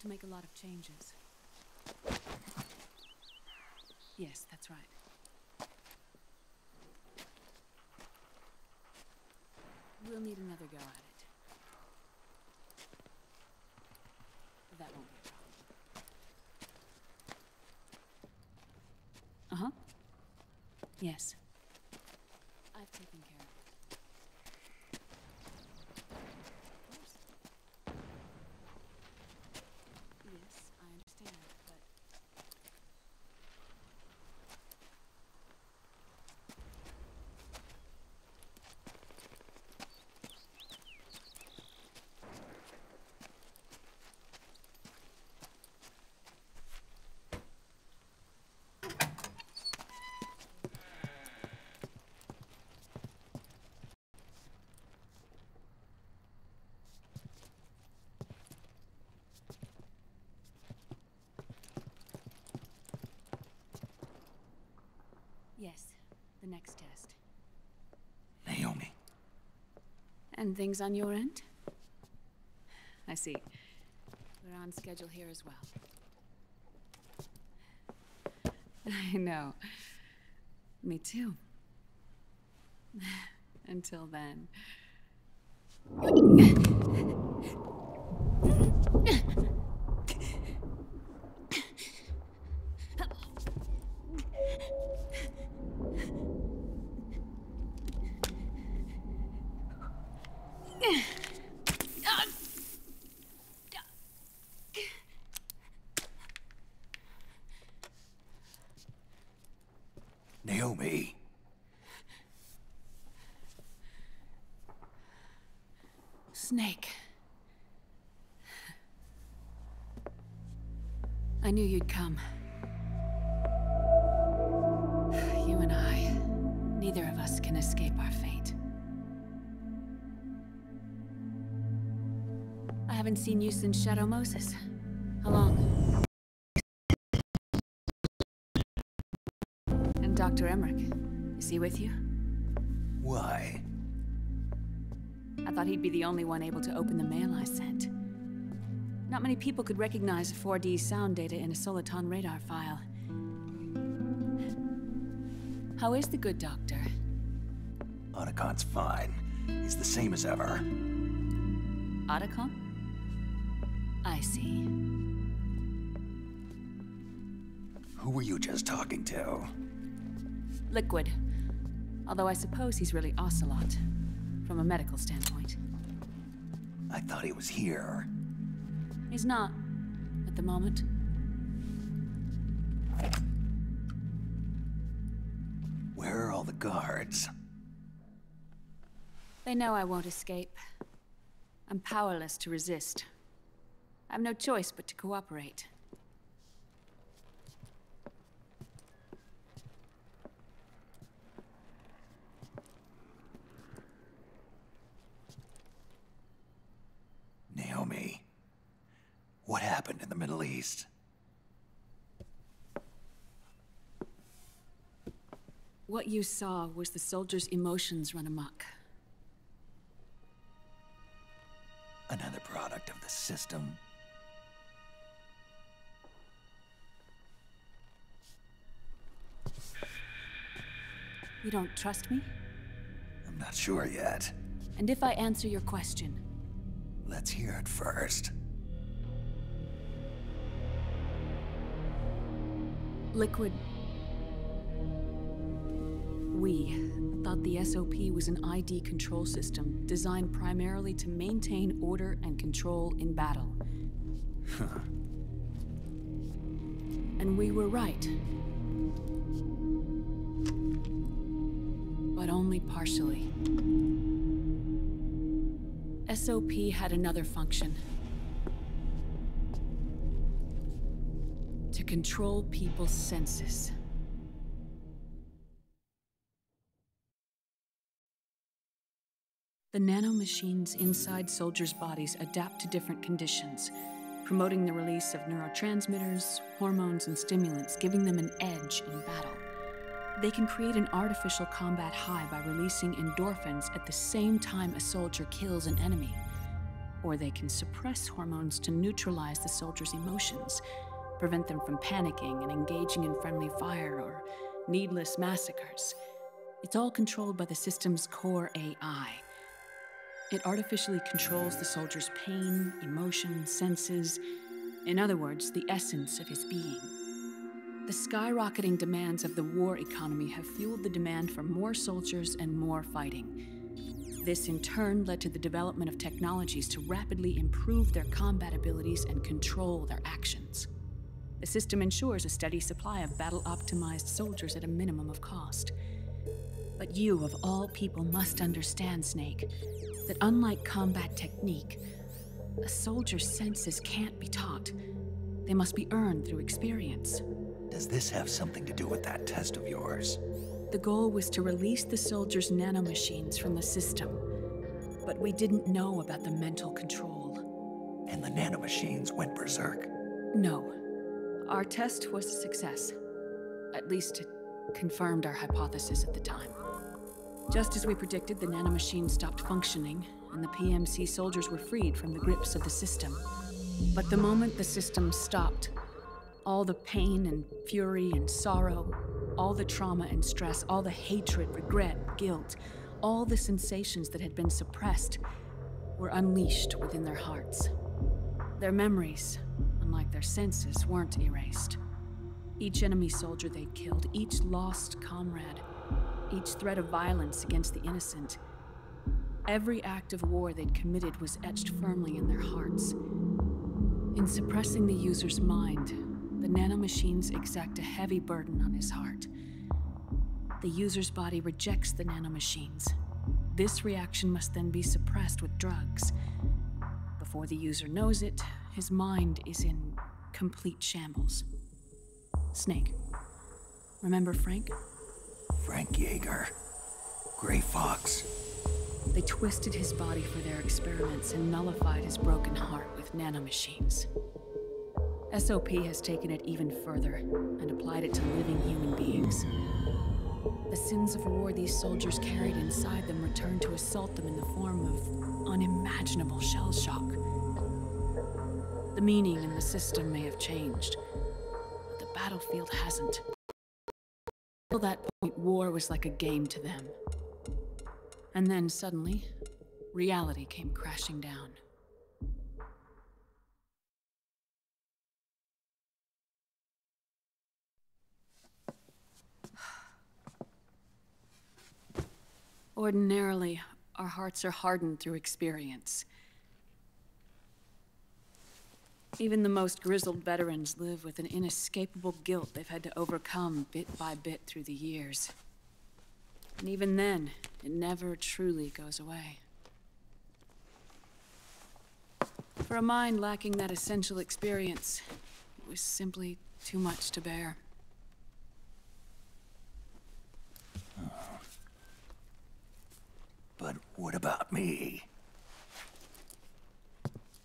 to make a lot of changes. Yes, that's right. We'll need another go at it. That won't be a problem. Uh-huh. Yes. I've taken care of it. Of course. Yes, I understand, but... Yes, the next test. Naomi. And things on your end? I see. We're on schedule here as well. I know. Me too. Until then. Naomi. Snake. I knew you'd come. You and I, neither of us can escape our fate. I haven't seen you since Shadow Moses. How long? And Dr. Emmerich, is he with you? Why? I thought he'd be the only one able to open the mail I sent. Not many people could recognize 4D sound data in a Soliton radar file. How is the good doctor? Otacon's fine. He's the same as ever. Otacon? I see. Who were you just talking to? Liquid. Although I suppose he's really Ocelot, from a medical standpoint. I thought he was here. He's not, at the moment. Where are all the guards? They know I won't escape. I'm powerless to resist. I have no choice but to cooperate. Naomi, what happened in the Middle East? What you saw was the soldiers' emotions run amok. Another product of the system. You don't trust me? I'm not sure yet. And if I answer your question? Let's hear it first. Liquid. We thought the SOP was an ID control system designed primarily to maintain order and control in battle. Huh. And we were right. But only partially. SOP had another function. To control people's senses. The nanomachines inside soldiers' bodies adapt to different conditions, promoting the release of neurotransmitters, hormones, and stimulants, giving them an edge in battle. They can create an artificial combat high by releasing endorphins at the same time a soldier kills an enemy. Or they can suppress hormones to neutralize the soldiers' emotions, prevent them from panicking and engaging in friendly fire or needless massacres. It's all controlled by the system's core AI. It artificially controls the soldier's pain, emotion, senses. In other words, the essence of his being. The skyrocketing demands of the war economy have fueled the demand for more soldiers and more fighting. This in turn led to the development of technologies to rapidly improve their combat abilities and control their actions. The system ensures a steady supply of battle-optimized soldiers at a minimum of cost. But you, of all people, must understand, Snake, that unlike combat technique, a soldier's senses can't be taught. They must be earned through experience. Does this have something to do with that test of yours? The goal was to release the soldiers' nanomachines from the system, but we didn't know about the mental control. And the nanomachines went berserk? No. Our test was a success. At least it confirmed our hypothesis at the time. Just as we predicted, the nanomachines stopped functioning, and the PMC soldiers were freed from the grips of the system. But the moment the system stopped, all the pain and fury and sorrow, all the trauma and stress, all the hatred, regret, guilt, all the sensations that had been suppressed were unleashed within their hearts. Their memories, unlike their senses, weren't erased. Each enemy soldier they'd killed, each lost comrade, each threat of violence against the innocent, every act of war they'd committed was etched firmly in their hearts. In suppressing the user's mind, the nanomachines exact a heavy burden on his heart. The user's body rejects the nanomachines. This reaction must then be suppressed with drugs. Before the user knows it, his mind is in complete shambles. Snake, remember Frank? Frank Yeager. Gray Fox. They twisted his body for their experiments and nullified his broken heart with nanomachines. SOP has taken it even further and applied it to living human beings. The sins of war these soldiers carried inside them returned to assault them in the form of unimaginable shell shock. The meaning in the system may have changed, but the battlefield hasn't. Until that point, war was like a game to them. And then suddenly, reality came crashing down. Ordinarily, our hearts are hardened through experience. Even the most grizzled veterans live with an inescapable guilt they've had to overcome bit by bit through the years. And even then, it never truly goes away. For a mind lacking that essential experience, it was simply too much to bear. But what about me?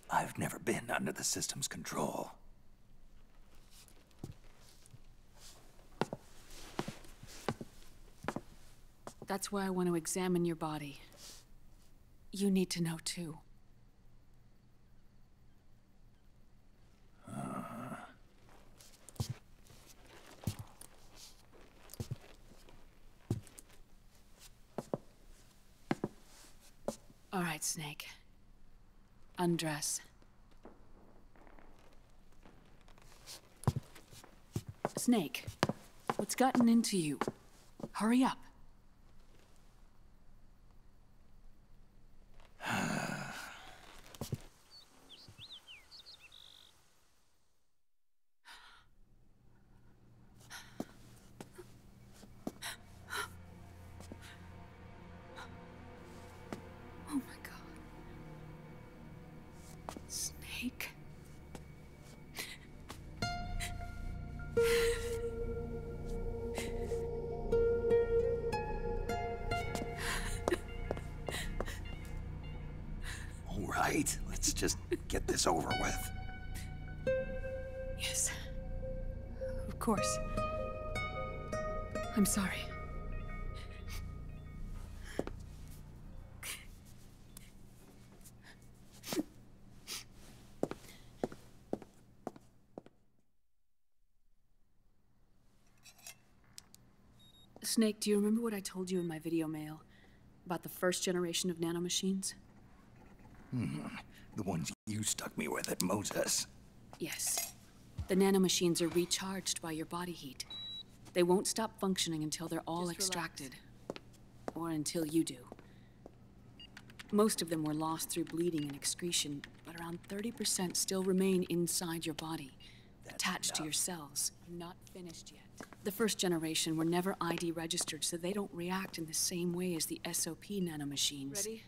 I've never been under the system's control. That's why I want to examine your body. You need to know too. All right, Snake. Undress. Snake, what's gotten into you? Hurry up. Snake. All right, let's just get this over with. Yes. Of course. I'm sorry. Snake, do you remember what I told you in my video mail about the first generation of nanomachines? The ones you stuck me with at Moses. Yes. The nanomachines are recharged by your body heat. They won't stop functioning until they're all extracted. Or until you do. Most of them were lost through bleeding and excretion, but around 30% still remain inside your body, attached to your cells. Not finished yet. The first generation were never ID registered, so they don't react in the same way as the SOP nanomachines. Ready?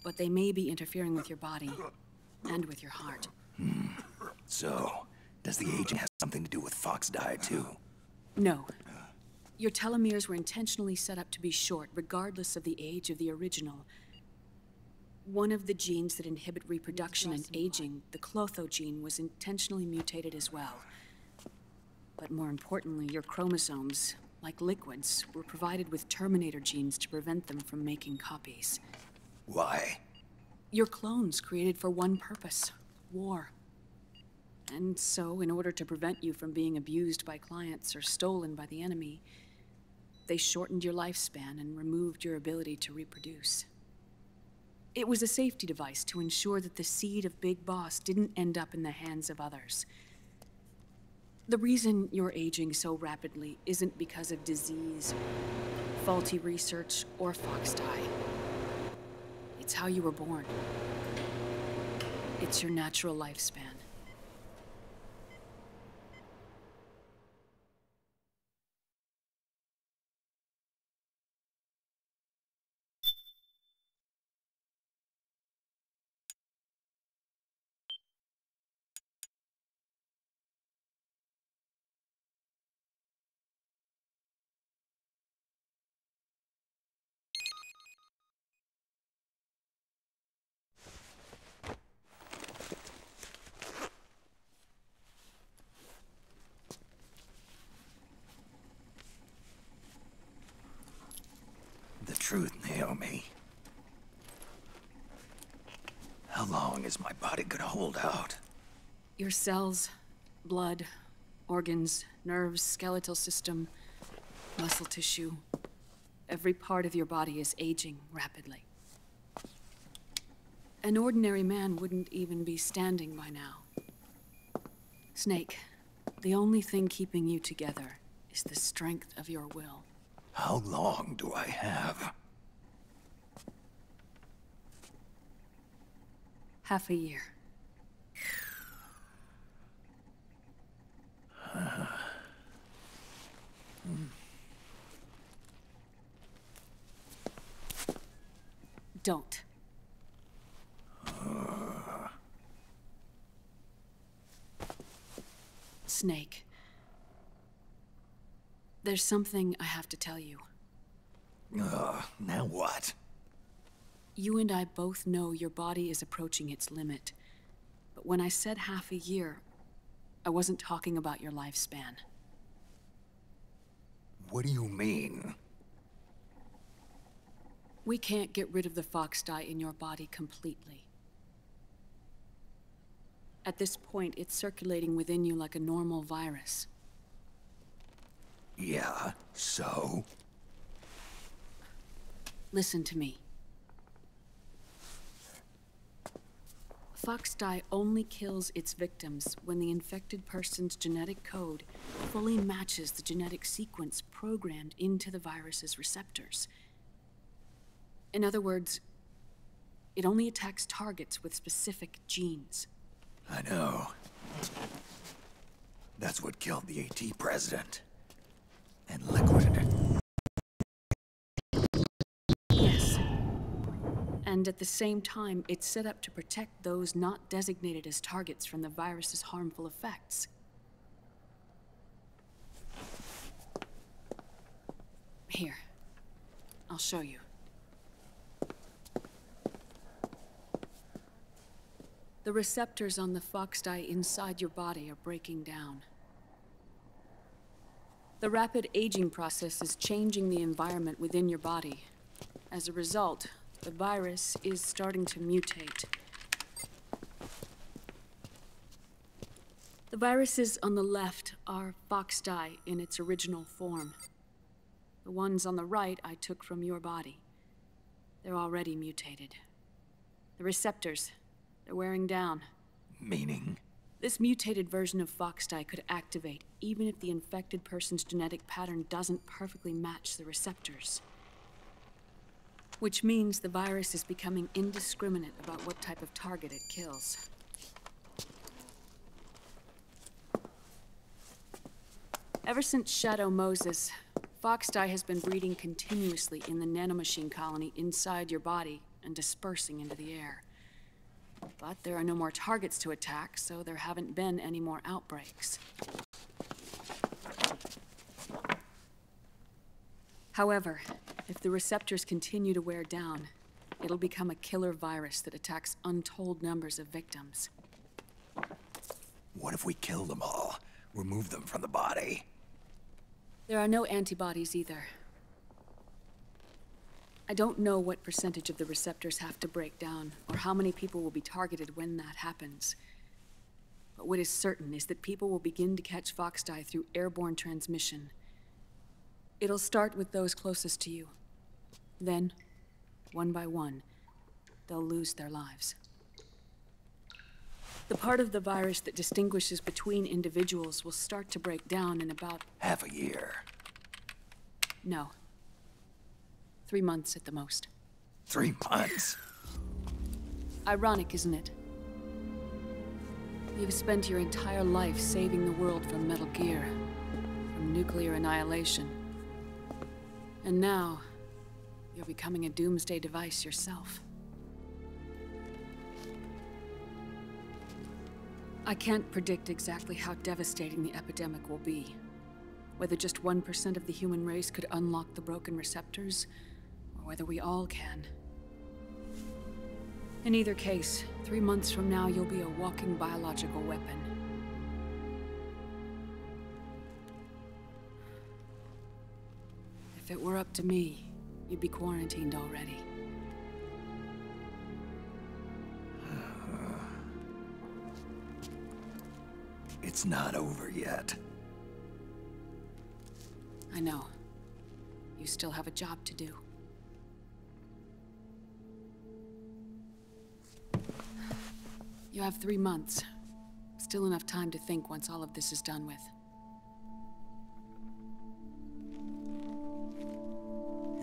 But they may be interfering with your body, and with your heart. So, does the aging have something to do with Fox die too? No. Your telomeres were intentionally set up to be short, regardless of the age of the original. One of the genes that inhibit reproduction and aging, the Clotho gene, was intentionally mutated as well. But more importantly, your chromosomes, like liquids, were provided with terminator genes to prevent them from making copies. Why? Your clones created for one purpose: war. And so, in order to prevent you from being abused by clients or stolen by the enemy, they shortened your lifespan and removed your ability to reproduce. It was a safety device to ensure that the seed of Big Boss didn't end up in the hands of others. The reason you're aging so rapidly isn't because of disease, faulty research, or Fox die. It's how you were born. It's your natural lifespan. Truth, Naomi. How long is my body gonna hold out? Your cells, blood, organs, nerves, skeletal system, muscle tissue. Every part of your body is aging rapidly. An ordinary man wouldn't even be standing by now. Snake, the only thing keeping you together is the strength of your will. How long do I have? Half a year. Don't. Snake. There's something I have to tell you. Now what? You and I both know your body is approaching its limit. But when I said half a year, I wasn't talking about your lifespan. What do you mean? We can't get rid of the Fox die in your body completely. At this point, it's circulating within you like a normal virus. Yeah, so? Listen to me. Fox die only kills its victims when the infected person's genetic code fully matches the genetic sequence programmed into the virus's receptors. In other words, it only attacks targets with specific genes. I know. That's what killed the AT president. And Liquid. Yes. And at the same time, it's set up to protect those not designated as targets from the virus's harmful effects. Here. I'll show you. The receptors on the Fox die inside your body are breaking down. The rapid aging process is changing the environment within your body. As a result, the virus is starting to mutate. The viruses on the left are Fox die in its original form. The ones on the right I took from your body. They're already mutated. The receptors, they're wearing down. Meaning? This mutated version of Foxdie could activate even if the infected person's genetic pattern doesn't perfectly match the receptors. Which means the virus is becoming indiscriminate about what type of target it kills. Ever since Shadow Moses, Foxdie has been breeding continuously in the nanomachine colony inside your body and dispersing into the air. But there are no more targets to attack, so there haven't been any more outbreaks. However, if the receptors continue to wear down, it'll become a killer virus that attacks untold numbers of victims. What if we kill them all? Remove them from the body? There are no antibodies either. I don't know what percentage of the receptors have to break down, or how many people will be targeted when that happens. But what is certain is that people will begin to catch Foxdie through airborne transmission. It'll start with those closest to you. Then, one by one, they'll lose their lives. The part of the virus that distinguishes between individuals will start to break down in about... half a year. No. 3 months at the most. 3 months? Ironic, isn't it? You've spent your entire life saving the world from Metal Gear, from nuclear annihilation. And now, you're becoming a doomsday device yourself. I can't predict exactly how devastating the epidemic will be. Whether just 1% of the human race could unlock the broken receptors, or whether we all can. In either case, 3 months from now, you'll be a walking biological weapon. If it were up to me, you'd be quarantined already. It's not over yet. I know. You still have a job to do. You have 3 months. Still enough time to think once all of this is done with.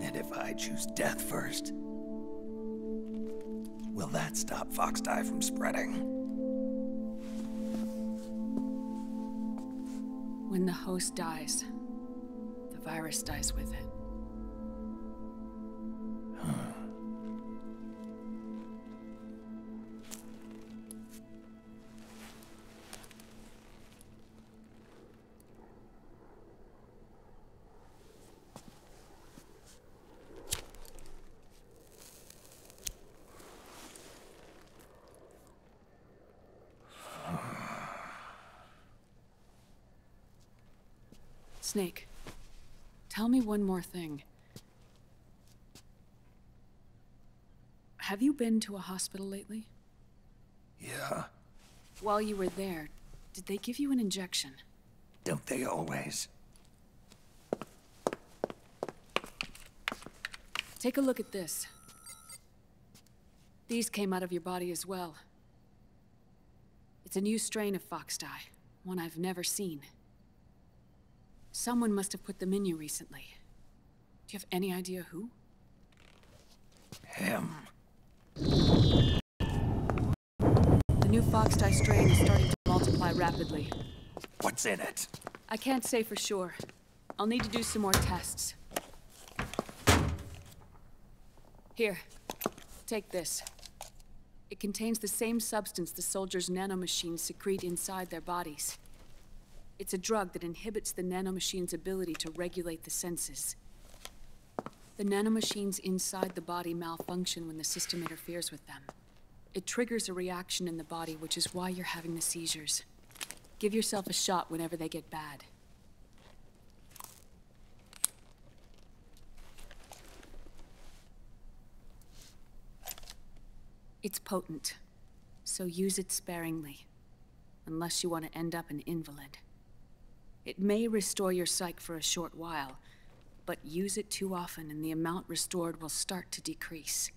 And if I choose death first, will that stop Foxdie from spreading? When the host dies, the virus dies with it. Snake, tell me one more thing. Have you been to a hospital lately? Yeah. While you were there, did they give you an injection? Don't they always? Take a look at this. These came out of your body as well. It's a new strain of Foxdie, one I've never seen. Someone must have put them in you recently. Do you have any idea who? Him. The new Foxdie strain is starting to multiply rapidly. What's in it? I can't say for sure. I'll need to do some more tests. Here, take this. It contains the same substance the soldiers' nanomachines secrete inside their bodies. It's a drug that inhibits the nanomachine's ability to regulate the senses. The nanomachines inside the body malfunction when the system interferes with them. It triggers a reaction in the body, which is why you're having the seizures. Give yourself a shot whenever they get bad. It's potent, so use it sparingly, unless you want to end up an invalid. It may restore your psyche for a short while, but use it too often and the amount restored will start to decrease.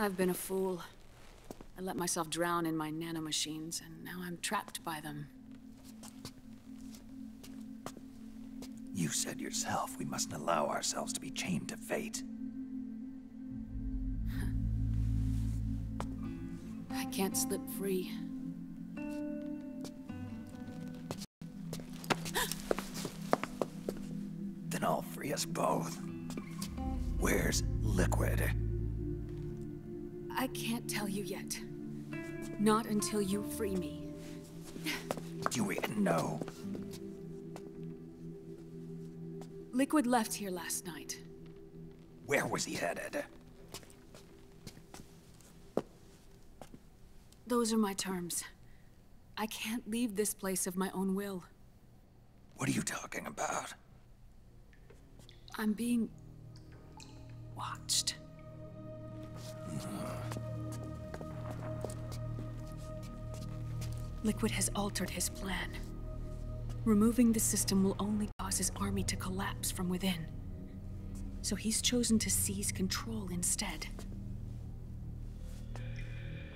I've been a fool. I let myself drown in my nanomachines, and now I'm trapped by them. You said yourself we mustn't allow ourselves to be chained to fate. I can't slip free. Then I'll free us both. Where's Liquid? I can't tell you yet. Not until you free me. Do you even know? Liquid left here last night. Where was he headed? Those are my terms. I can't leave this place of my own will. What are you talking about? I'm being watched. Liquid has altered his plan. Removing the system will only cause his army to collapse from within. So he's chosen to seize control instead.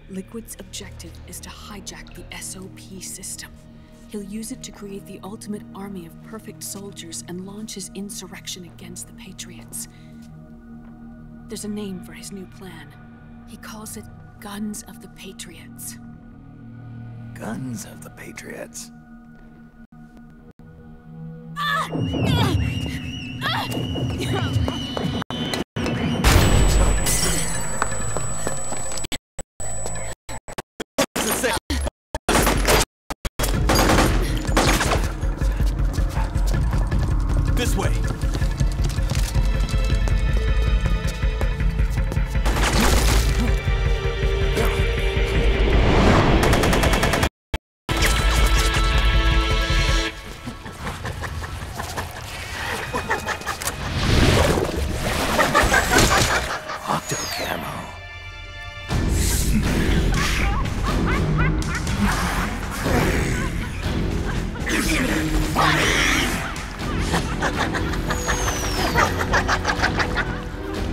Liquid's objective is to hijack the SOP system. He'll use it to create the ultimate army of perfect soldiers and launch his insurrection against the Patriots. There's a name for his new plan. He calls it Guns of the Patriots. Guns of the Patriots? This way.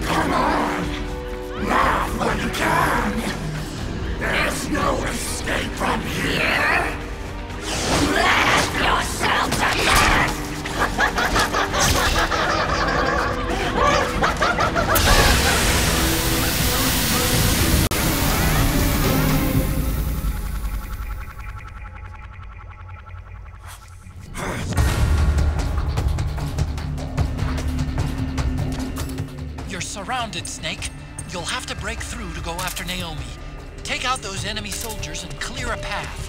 Come on! Laugh when you can! There's no escape from here! Laugh yourself to death! You're surrounded, Snake. You'll have to break through to go after Naomi. Take out those enemy soldiers and clear a path.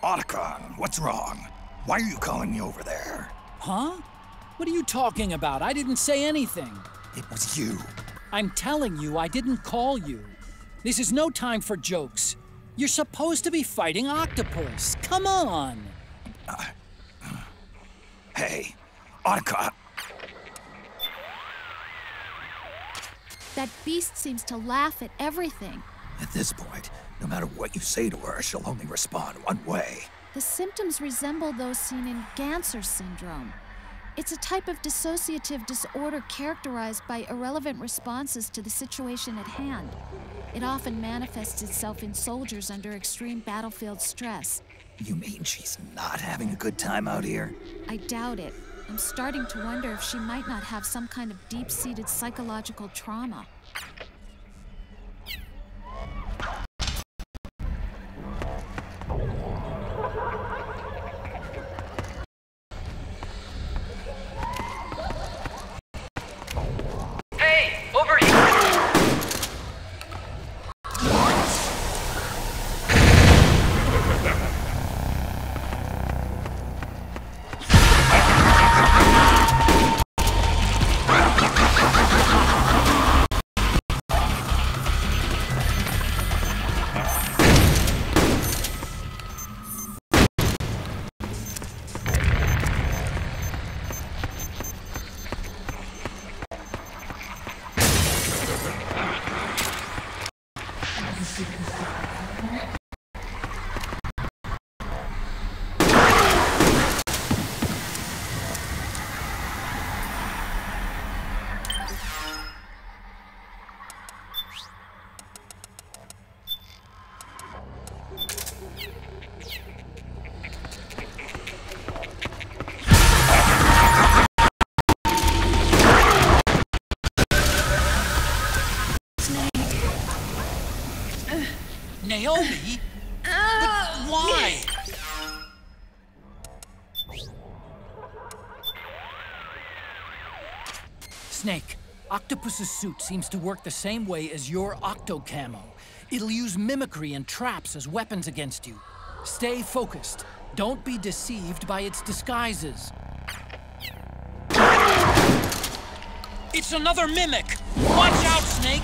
Otacon, what's wrong? Why are you calling me over there? Huh? What are you talking about? I didn't say anything. It was you. I'm telling you, I didn't call you. This is no time for jokes. You're supposed to be fighting Octopus. Come on. Hey, Otacon. That beast seems to laugh at everything. At this point, no matter what you say to her, she'll only respond one way. The symptoms resemble those seen in Ganser syndrome. It's a type of dissociative disorder characterized by irrelevant responses to the situation at hand. It often manifests itself in soldiers under extreme battlefield stress. You mean she's not having a good time out here? I doubt it. I'm starting to wonder if she might not have some kind of deep-seated psychological trauma. Hey, over here! Naomi? But why? Snake, Octopus's suit seems to work the same way as your Octocamo. It'll use mimicry and traps as weapons against you. Stay focused. Don't be deceived by its disguises. It's another mimic! Watch out, Snake!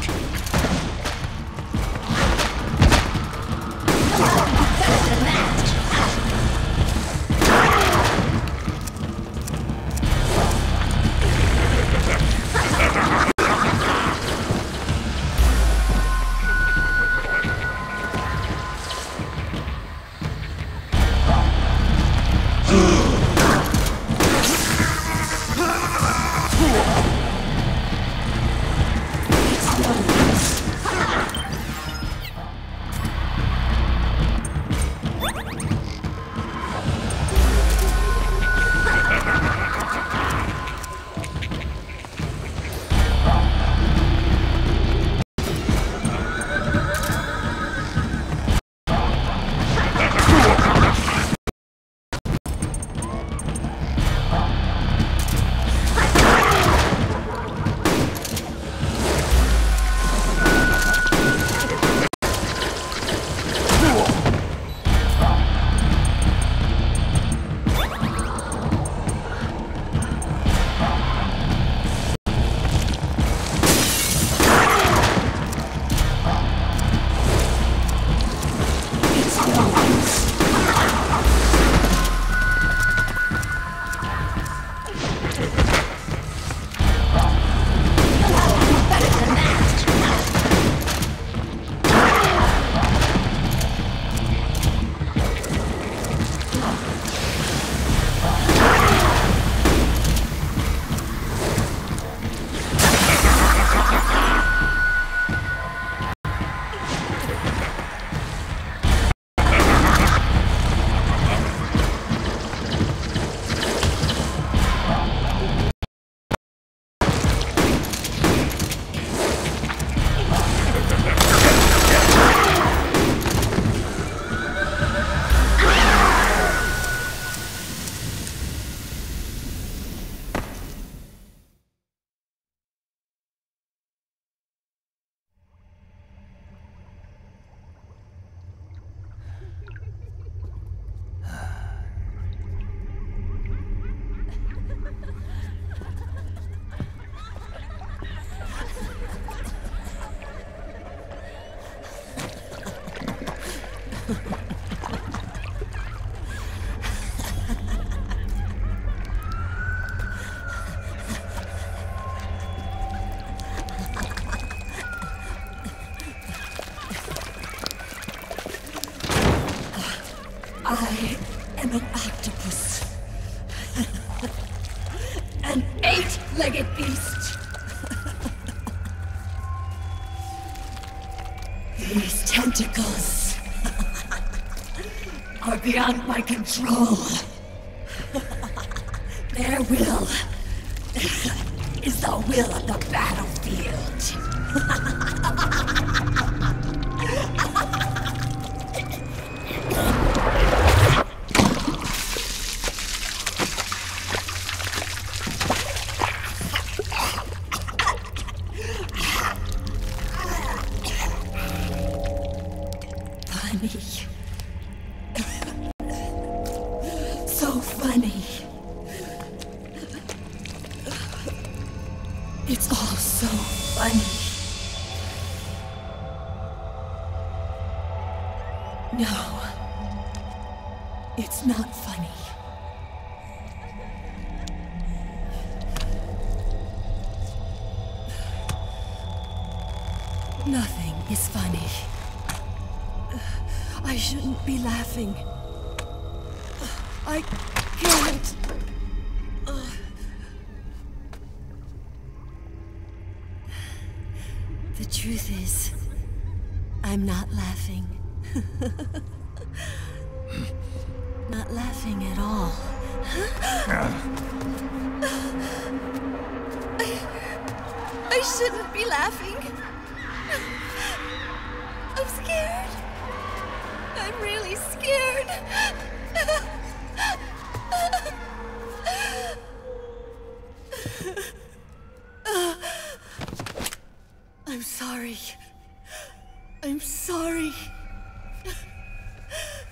I am an octopus. An 8-legged beast. These tentacles are beyond my control. Their will is the will of the battlefield. So funny. It's all so funny. No, it's not funny. Nothing is funny. I shouldn't be laughing. I can't. The truth is, I'm not laughing. Not laughing at all. I shouldn't be laughing. I'm scared. I'm really scared. I'm sorry. I'm sorry.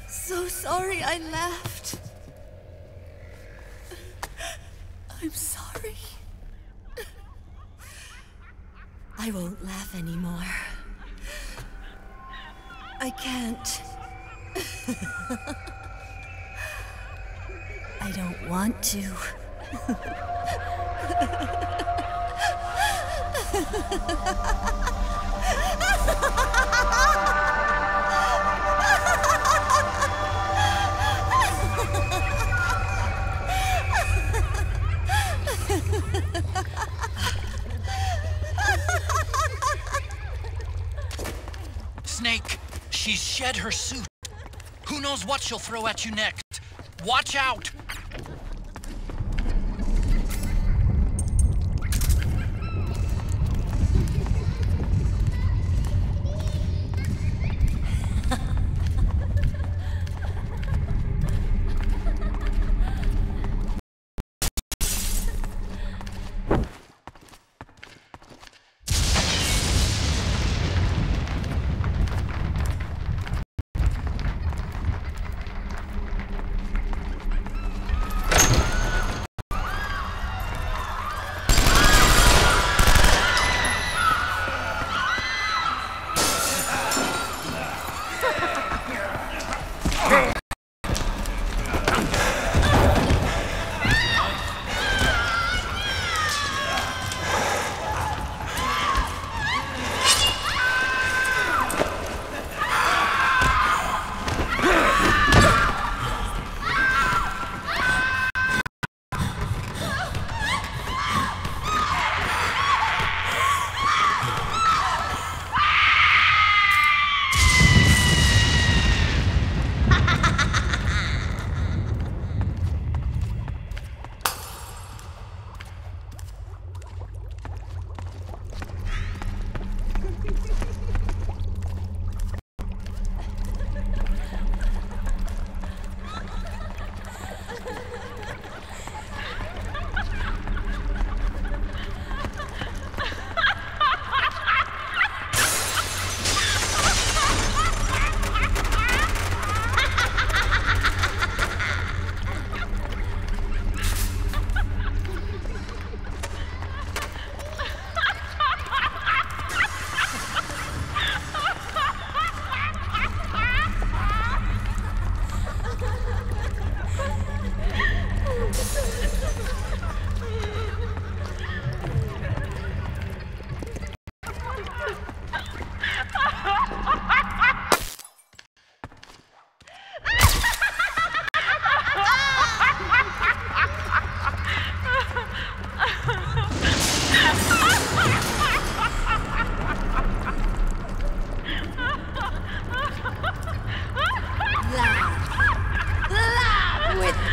So sorry I laughed. I'm sorry. I won't laugh anymore. I can't. I don't want to. Snake, she's shed her suit. Who knows what she'll throw at you next? Watch out!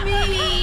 me!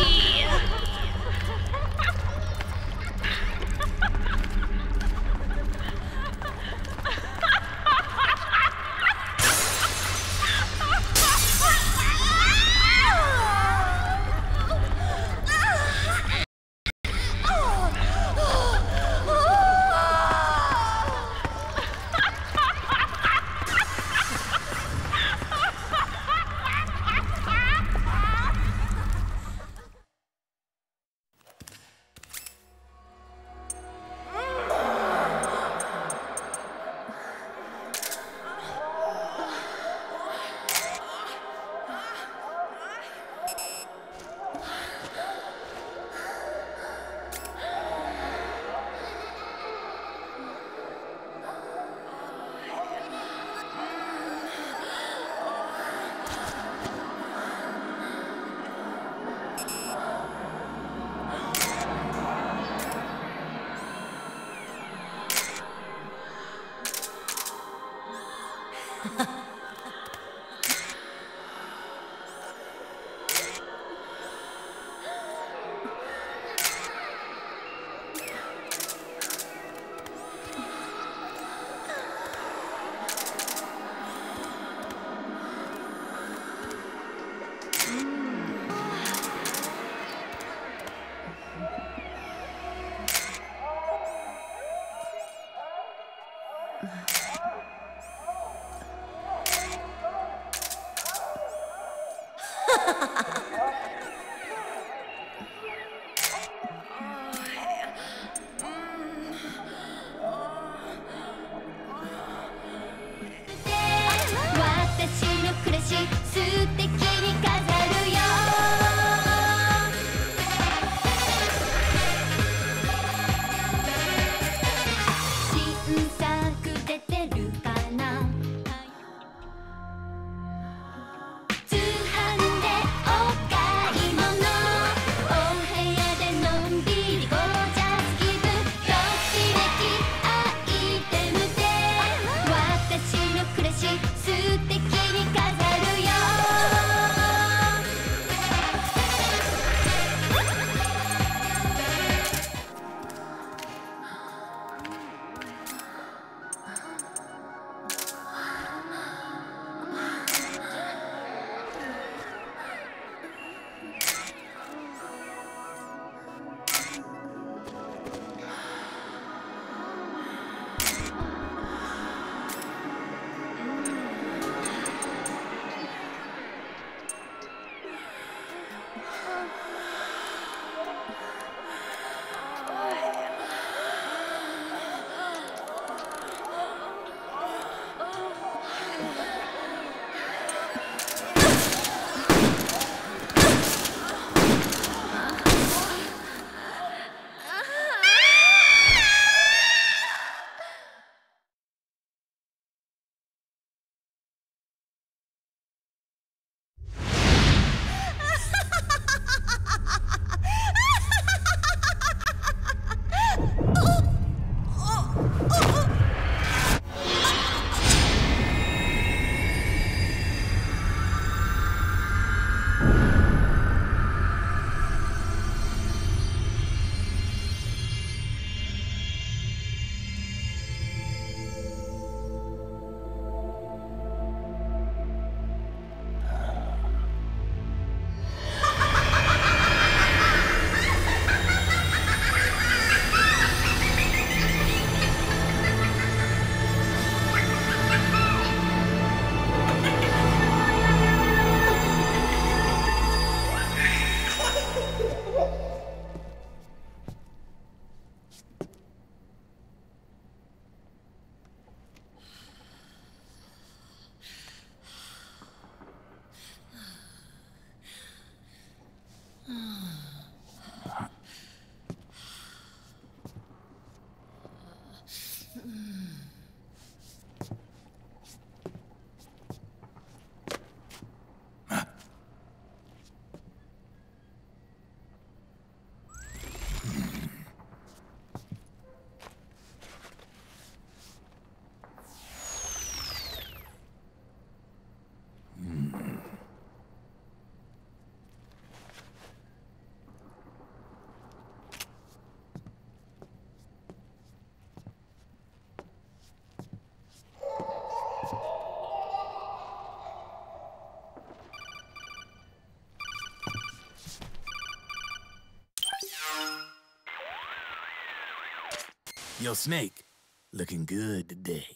Yo, Snake, looking good today.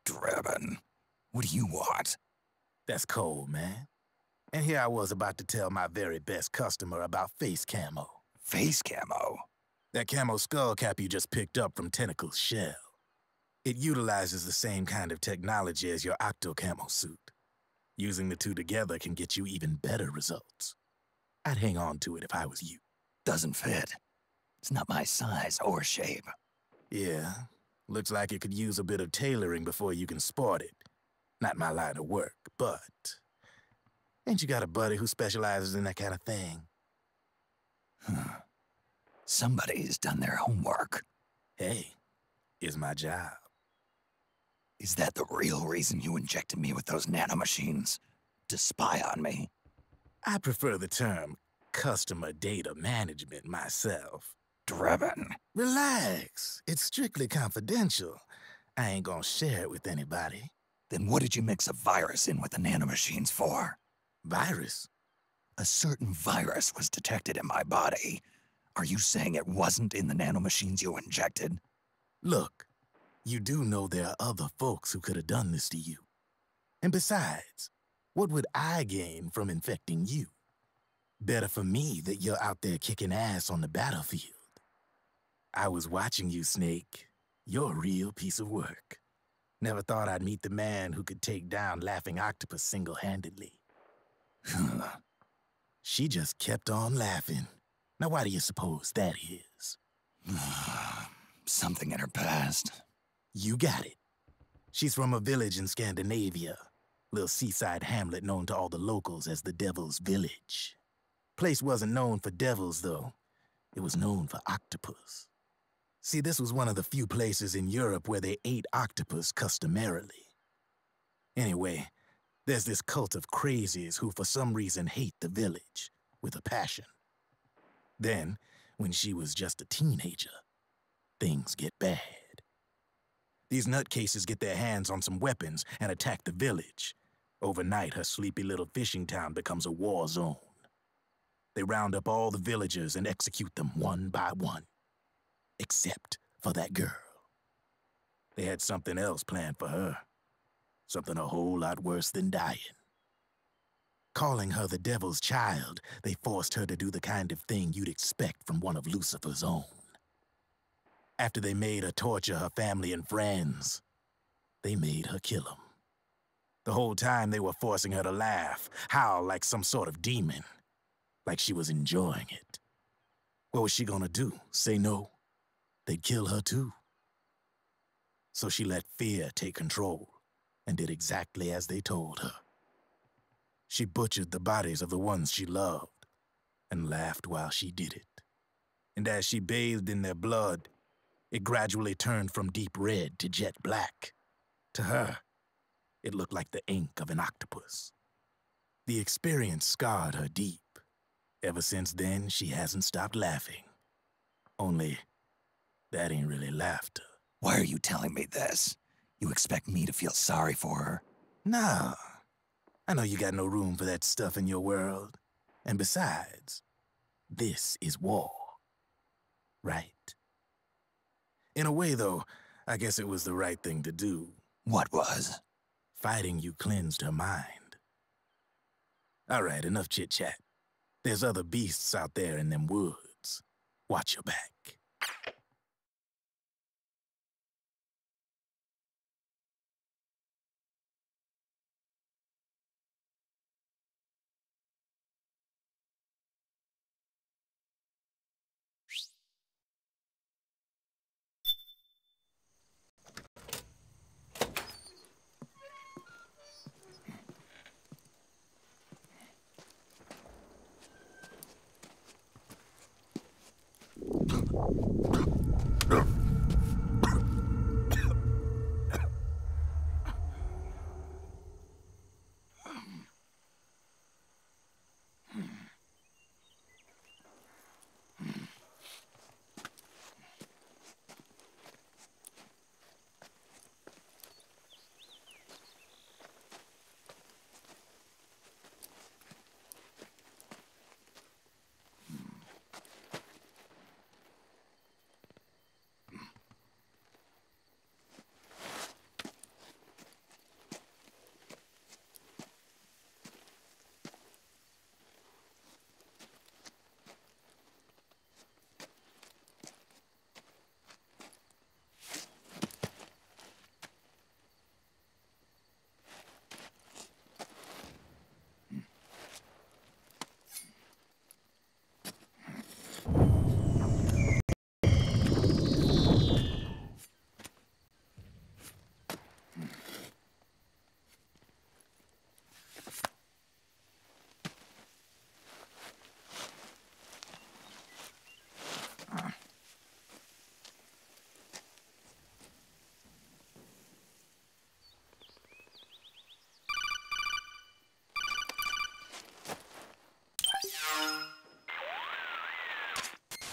Drebin, what do you want? That's cold, man. And here I was about to tell my very best customer about face camo. Face camo? That camo skull cap you just picked up from Tentacle's shell. It utilizes the same kind of technology as your Octo camo suit. Using the two together can get you even better results. I'd hang on to it if I was you. Doesn't fit. It's not my size or shape. Yeah, looks like it could use a bit of tailoring before you can sport it. Not my line of work, but... Ain't you got a buddy who specializes in that kind of thing? Somebody's done their homework. Hey, it's my job. Is that the real reason you injected me with those nanomachines? To spy on me? I prefer the term customer data management myself. Drebin. Relax. It's strictly confidential. I ain't gonna share it with anybody. Then what did you mix a virus in with the nanomachines for? Virus? A certain virus was detected in my body. Are you saying it wasn't in the nanomachines you injected? Look, you do know there are other folks who could have done this to you. And besides, what would I gain from infecting you? Better for me that you're out there kicking ass on the battlefield. I was watching you, Snake. You're a real piece of work. Never thought I'd meet the man who could take down Laughing Octopus single-handedly. She just kept on laughing. Now why do you suppose that is? Something in her past. You got it. She's from a village in Scandinavia. Little seaside hamlet known to all the locals as the Devil's Village. Place wasn't known for devils, though. It was known for octopus. See, this was one of the few places in Europe where they ate octopus customarily. Anyway, there's this cult of crazies who for some reason hate the village with a passion. Then, when she was just a teenager, things get bad. These nutcases get their hands on some weapons and attack the village. Overnight, her sleepy little fishing town becomes a war zone. They round up all the villagers and execute them one by one. Except for that girl. They had something else planned for her. Something a whole lot worse than dying. Calling her the Devil's Child, they forced her to do the kind of thing you'd expect from one of Lucifer's own. After they made her torture her family and friends, they made her kill them. The whole time they were forcing her to laugh, howl like some sort of demon. Like she was enjoying it. What was she gonna do? Say no? They'd kill her too. So she let fear take control and did exactly as they told her. She butchered the bodies of the ones she loved and laughed while she did it. And as she bathed in their blood, it gradually turned from deep red to jet black. To her, it looked like the ink of an octopus. The experience scarred her deep. Ever since then, she hasn't stopped laughing. Only, that ain't really laughter. Why are you telling me this? You expect me to feel sorry for her? Nah. I know you got no room for that stuff in your world. And besides, this is war. Right? In a way, though, I guess it was the right thing to do. What was? Fighting you cleansed her mind. All right, enough chit-chat. There's other beasts out there in them woods. Watch your back.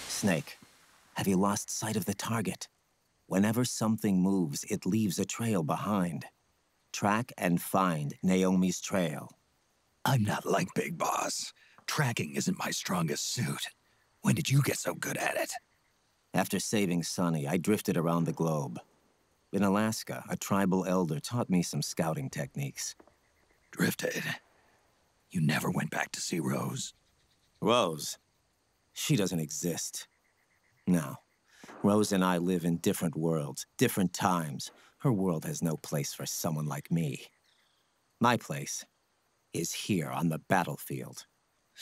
Snake, have you lost sight of the target? Whenever something moves, it leaves a trail behind. Track and find Naomi's trail. I'm not like Big Boss. Tracking isn't my strongest suit. When did you get so good at it? After saving Sonny, I drifted around the globe. In Alaska, a tribal elder taught me some scouting techniques. Drifted? You never went back to see Rose? Rose? She doesn't exist. No. Rose and I live in different worlds, different times. Her world has no place for someone like me. My place is here on the battlefield.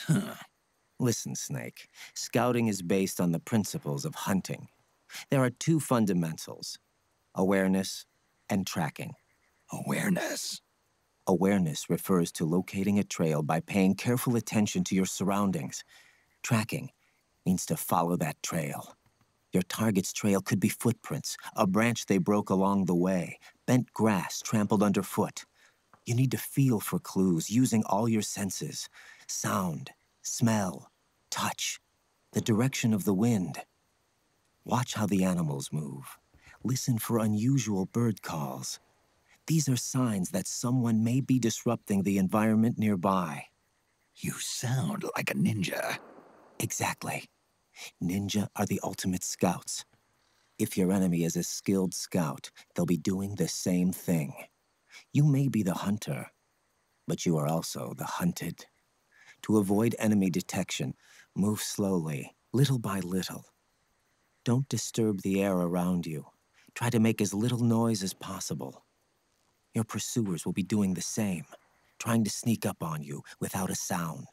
Huh. Listen, Snake. Scouting is based on the principles of hunting. There are two fundamentals: awareness and tracking. Awareness? Awareness refers to locating a trail by paying careful attention to your surroundings. Tracking means to follow that trail. Your target's trail could be footprints, a branch they broke along the way, bent grass trampled underfoot. You need to feel for clues using all your senses: sound, smell, touch, the direction of the wind. Watch how the animals move. Listen for unusual bird calls. These are signs that someone may be disrupting the environment nearby. You sound like a ninja. Exactly. Ninja are the ultimate scouts. If your enemy is a skilled scout, they'll be doing the same thing. You may be the hunter, but you are also the hunted. To avoid enemy detection, move slowly, little by little. Don't disturb the air around you. Try to make as little noise as possible. Your pursuers will be doing the same, trying to sneak up on you without a sound.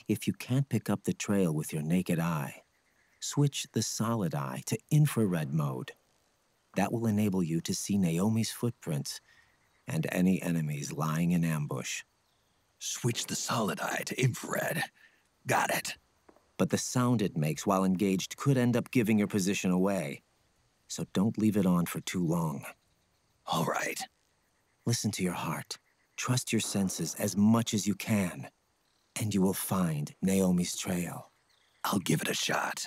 If you can't pick up the trail with your naked eye, switch the solid eye to infrared mode. That will enable you to see Naomi's footprints and any enemies lying in ambush. Switch the solid eye to infrared. Got it. But the sound it makes while engaged could end up giving your position away. So don't leave it on for too long. All right. Listen to your heart. Trust your senses as much as you can. And you will find Naomi's trail. I'll give it a shot.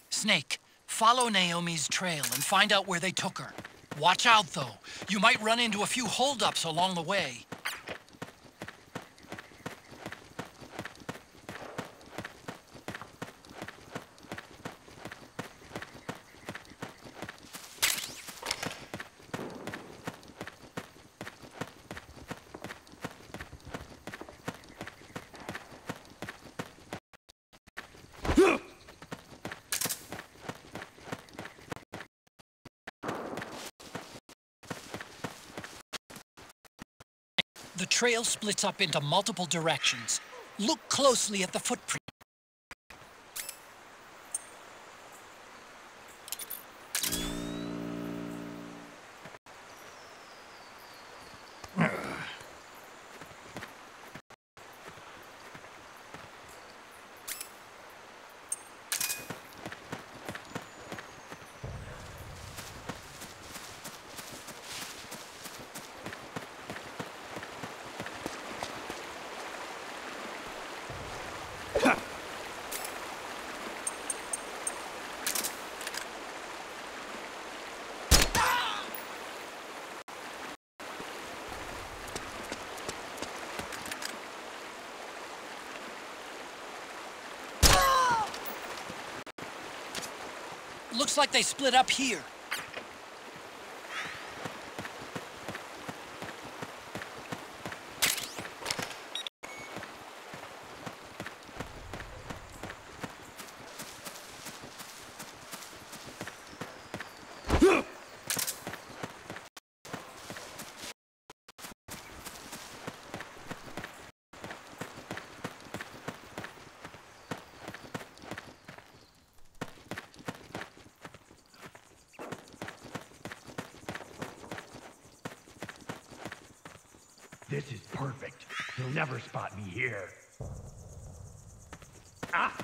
Snake, follow Naomi's trail and find out where they took her. Watch out, though. You might run into a few holdups along the way. The trail splits up into multiple directions. Look closely at the footprint. Looks like they split up here. This is perfect. You'll never spot me here. Ah!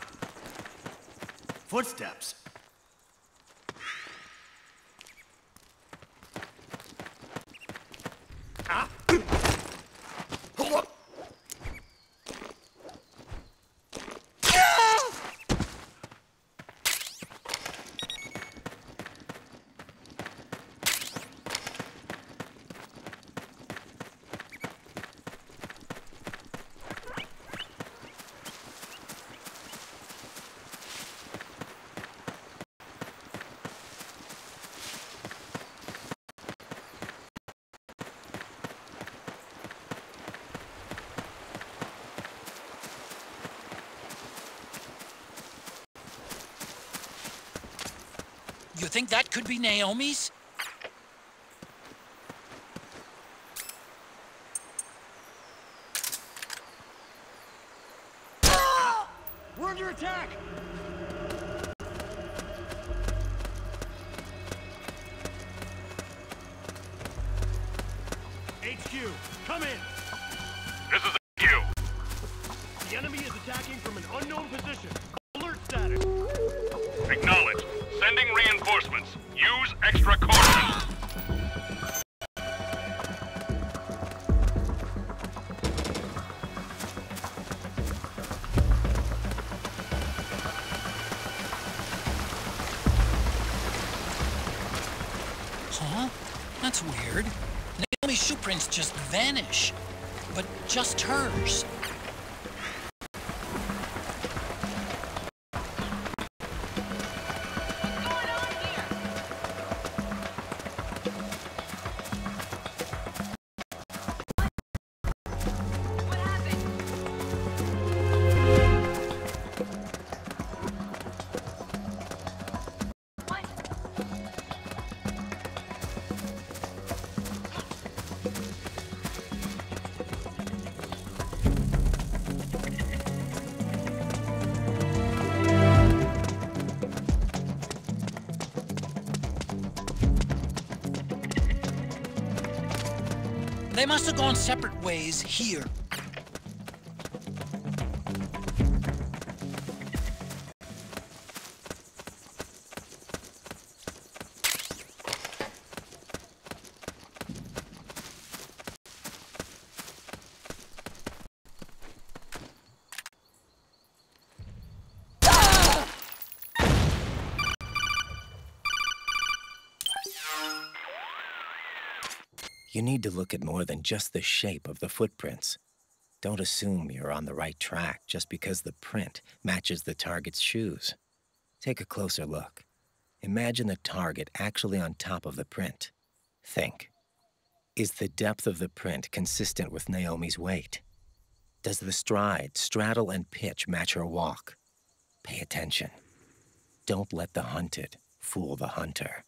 Footsteps. Ah! You think that could be Naomi's? We're under attack! HQ, come in! This is HQ. The enemy is attacking from an unknown position. Alert status. Acknowledged. Sending reinforcements. Use extra caution. Huh? That's weird. Naomi's shoe prints just vanish. But just hers. They must have gone separate ways here. You need to look at more than just the shape of the footprints. Don't assume you're on the right track just because the print matches the target's shoes. Take a closer look. Imagine the target actually on top of the print. Think. Is the depth of the print consistent with Naomi's weight? Does the stride, straddle, and pitch match her walk? Pay attention. Don't let the hunted fool the hunter.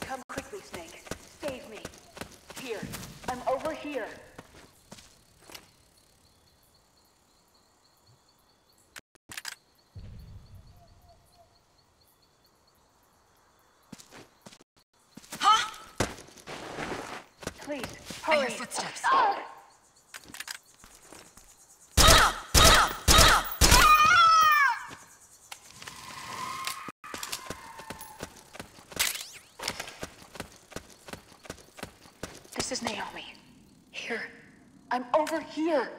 Come quickly, Snake. Save me. Here. I'm over here. Huh? Please, hurry. I hear footsteps. This is Naomi. Here. I'm over here.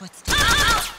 footsteps.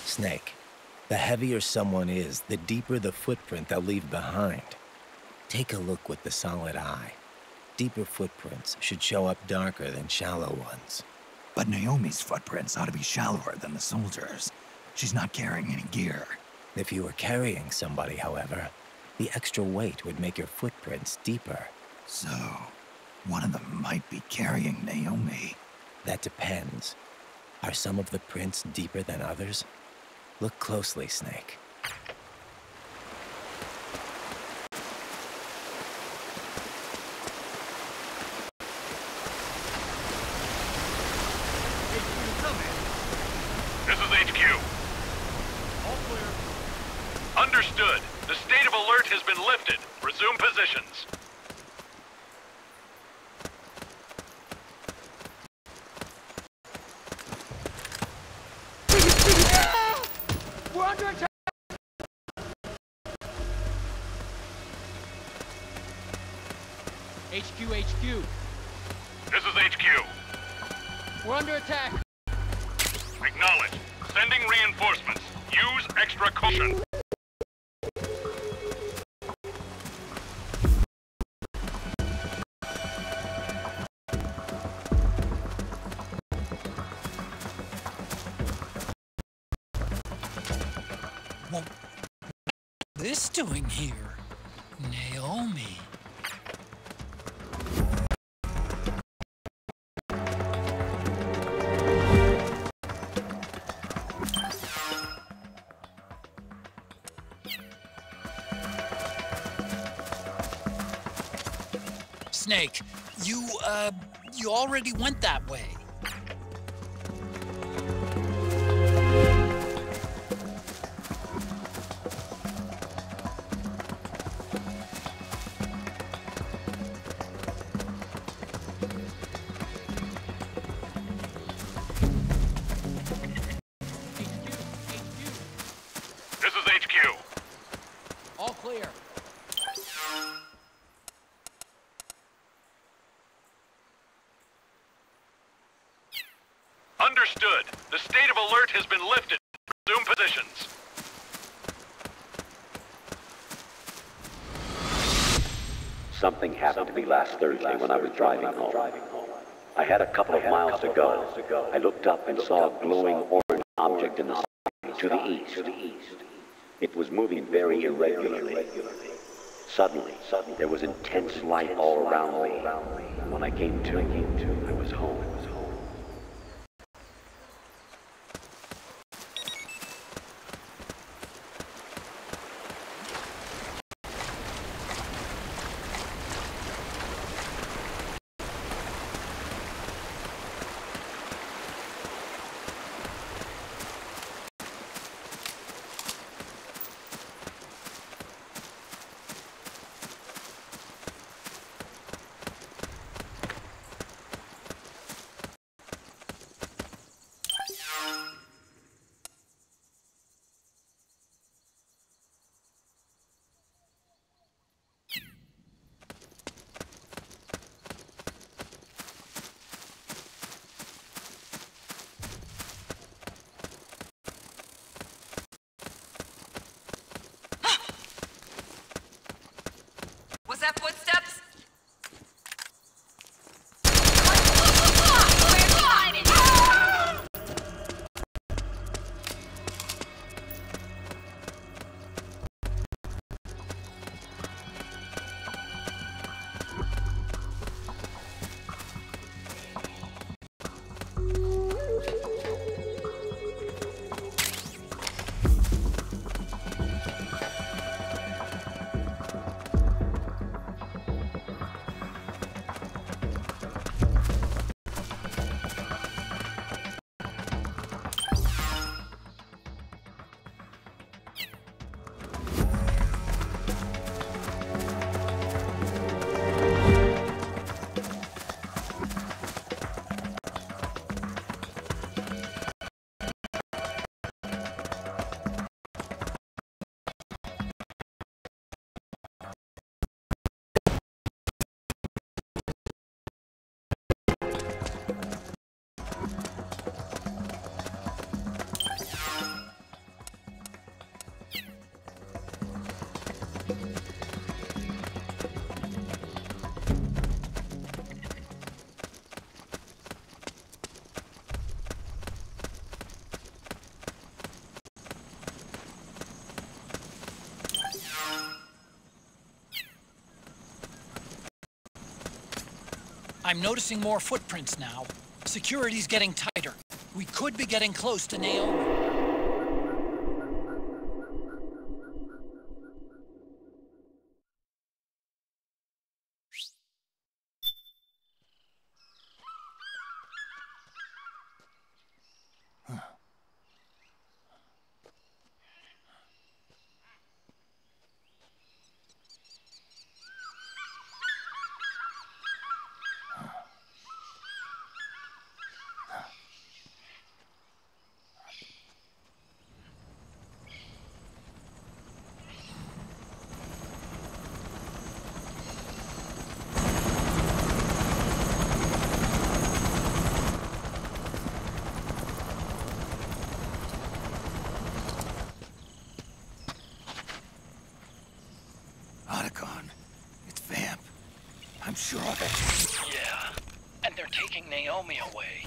Snake, the heavier someone is, the deeper the footprint they'll leave behind. Take a look with the solid eye. Deeper footprints should show up darker than shallow ones. But Naomi's footprints ought to be shallower than the soldiers. She's not carrying any gear. If you were carrying somebody, however, the extra weight would make your footprints deeper. So, one of them might be carrying Naomi. That depends. Are some of the prints deeper than others? Look closely, Snake. This is HQ. All clear. Understood. The state of alert has been lifted. Resume positions. We're under attack! HQ. This is HQ. We're under attack! Acknowledge. Sending reinforcements. Use extra caution. What's this doing here? Naomi. Snake, you already went that way. This is HQ. All clear. Understood. The state of alert has been lifted. Resume positions. Something happened to me last Thursday when I was driving home. I had a couple of miles to go. I looked up and saw a glowing orange object in the sky to the east. It was moving very irregularly. Suddenly, there was intense light all around me. When I came to, I was home. I'm noticing more footprints now. Security's getting tighter. We could be getting close to Naomi. Otacon, it's Vamp. I'm sure of it. Yeah, and they're taking Naomi away.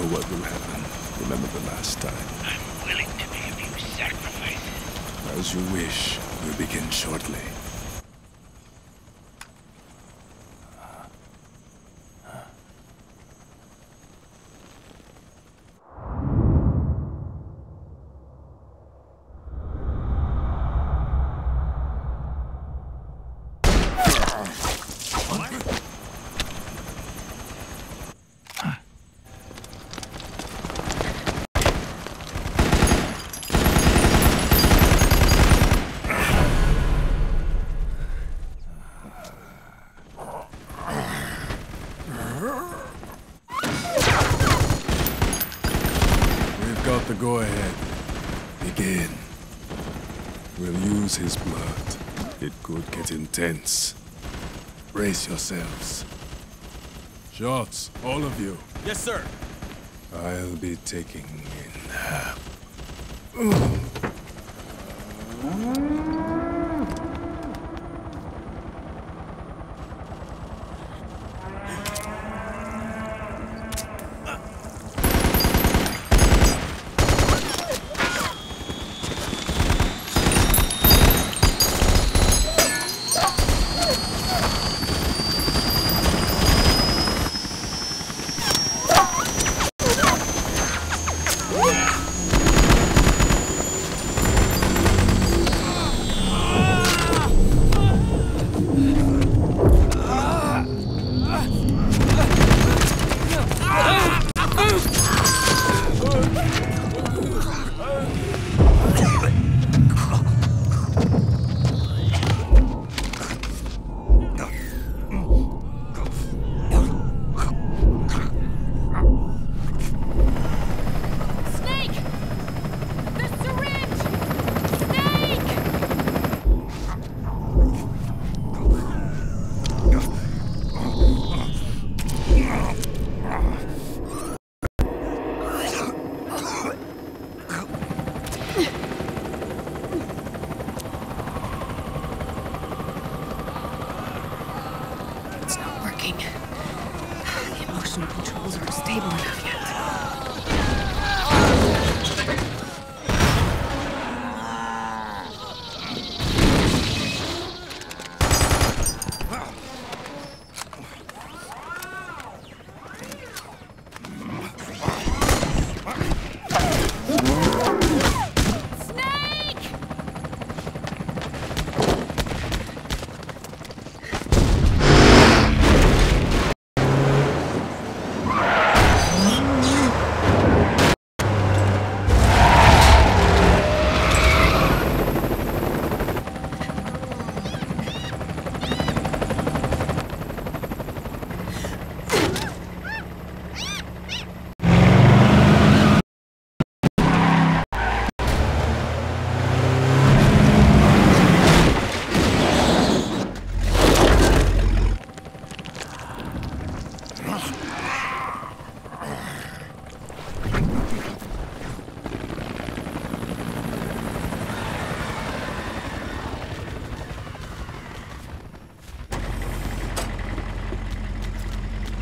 What will happen? Remember the last time. I'm willing to make a few sacrifices. As you wish. We'll begin shortly. The go-ahead. Begin. We'll use his blood. It could get intense. Brace yourselves. Shots, all of you. Yes, sir. I'll be taking in.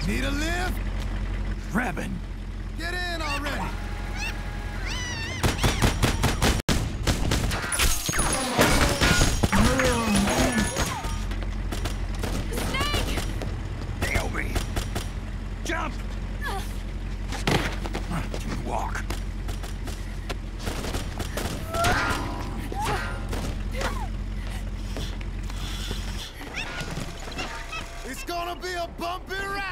Need a lift? Revan! Get in already! Naomi! Jump! Can you walk? It's gonna be a bumpy ride!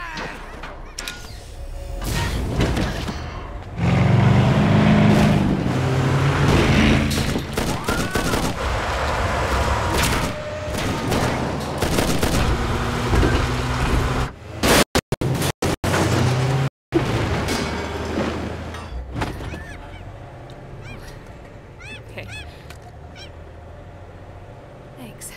Okay. Thanks.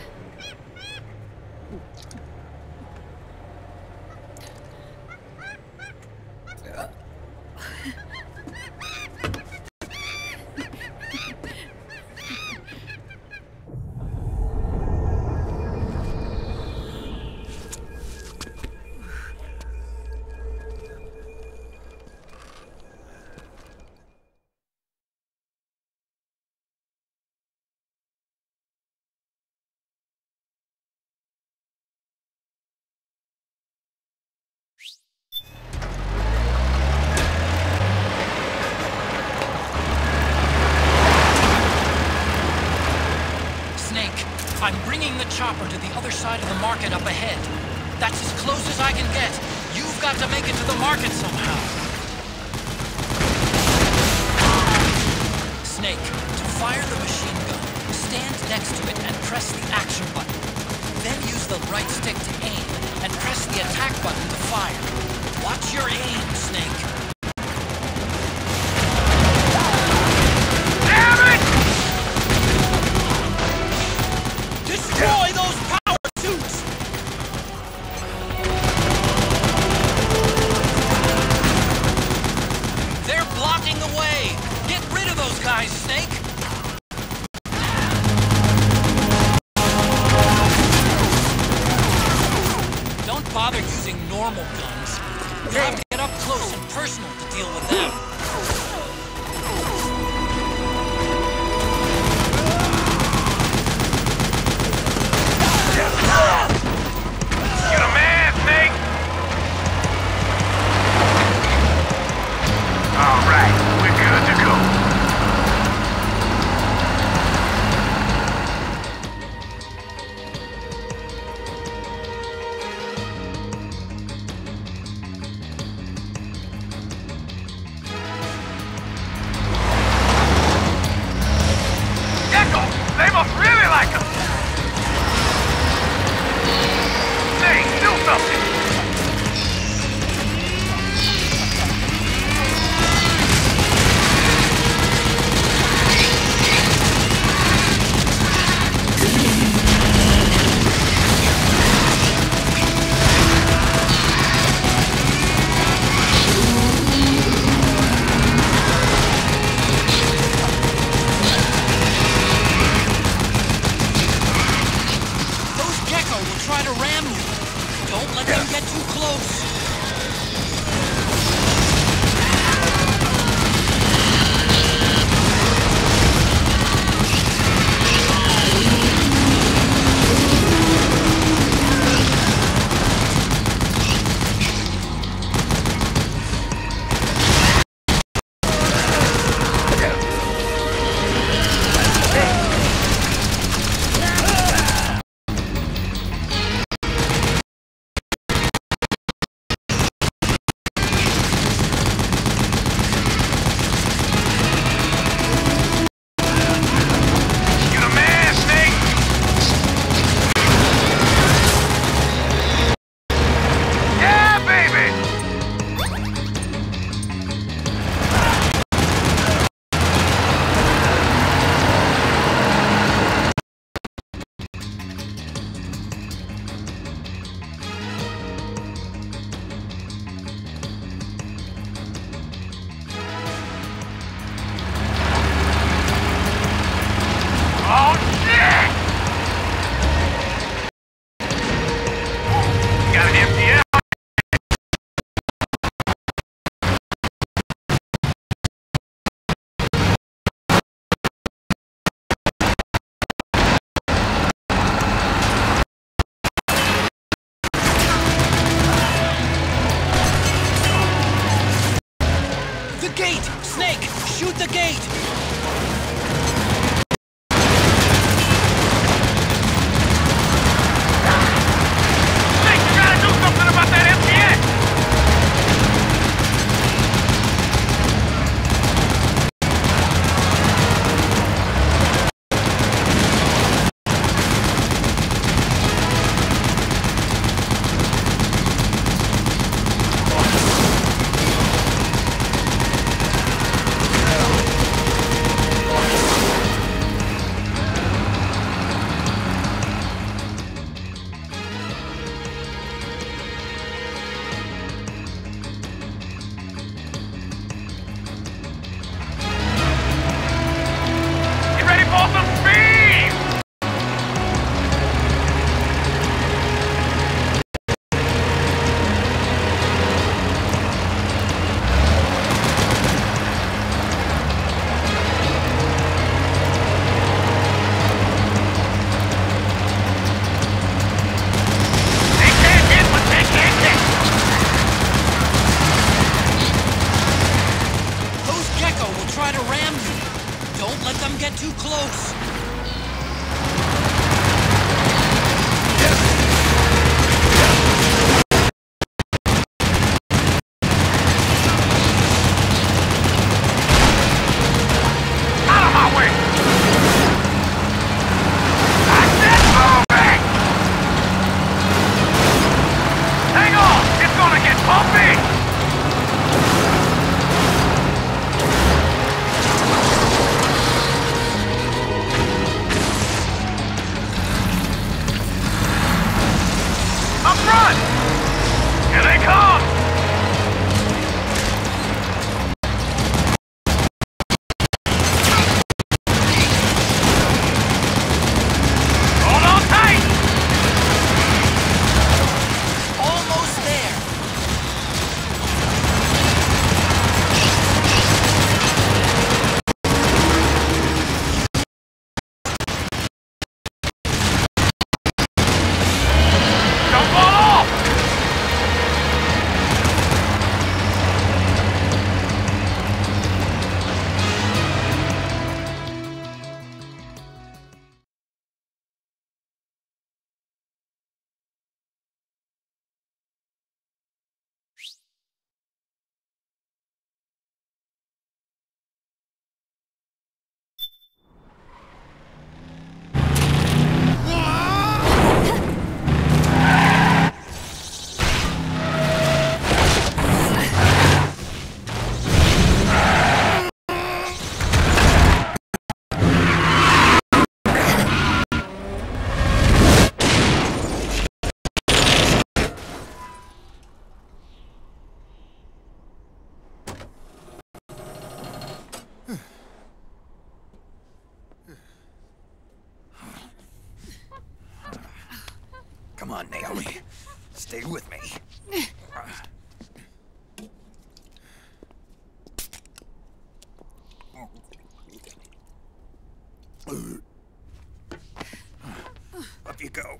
I'm bringing the chopper to the other side of the market up ahead. That's as close as I can get. You've got to make it to the market somehow. Snake, to fire the machine gun, stand next to it and press the action button. Then use the right stick to aim, and press the attack button to fire. Watch your aim, Snake. Destroy those power suits! They're blocking the way! Get rid of those guys, Snake! Don't bother using normal guns. You'll have to get up close and personal to deal with them. You the man, Snake? All right, we're good to go. Gecko, they must really like us. Do something! Those Gecko will try to ram you. Don't let them get too close. Shoot the gate! Come on, Naomi. Stay with me. Up you go.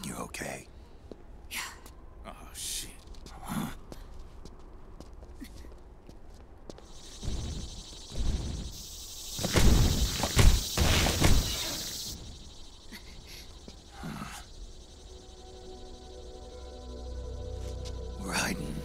You okay? Yeah. Oh, shit. We're hiding.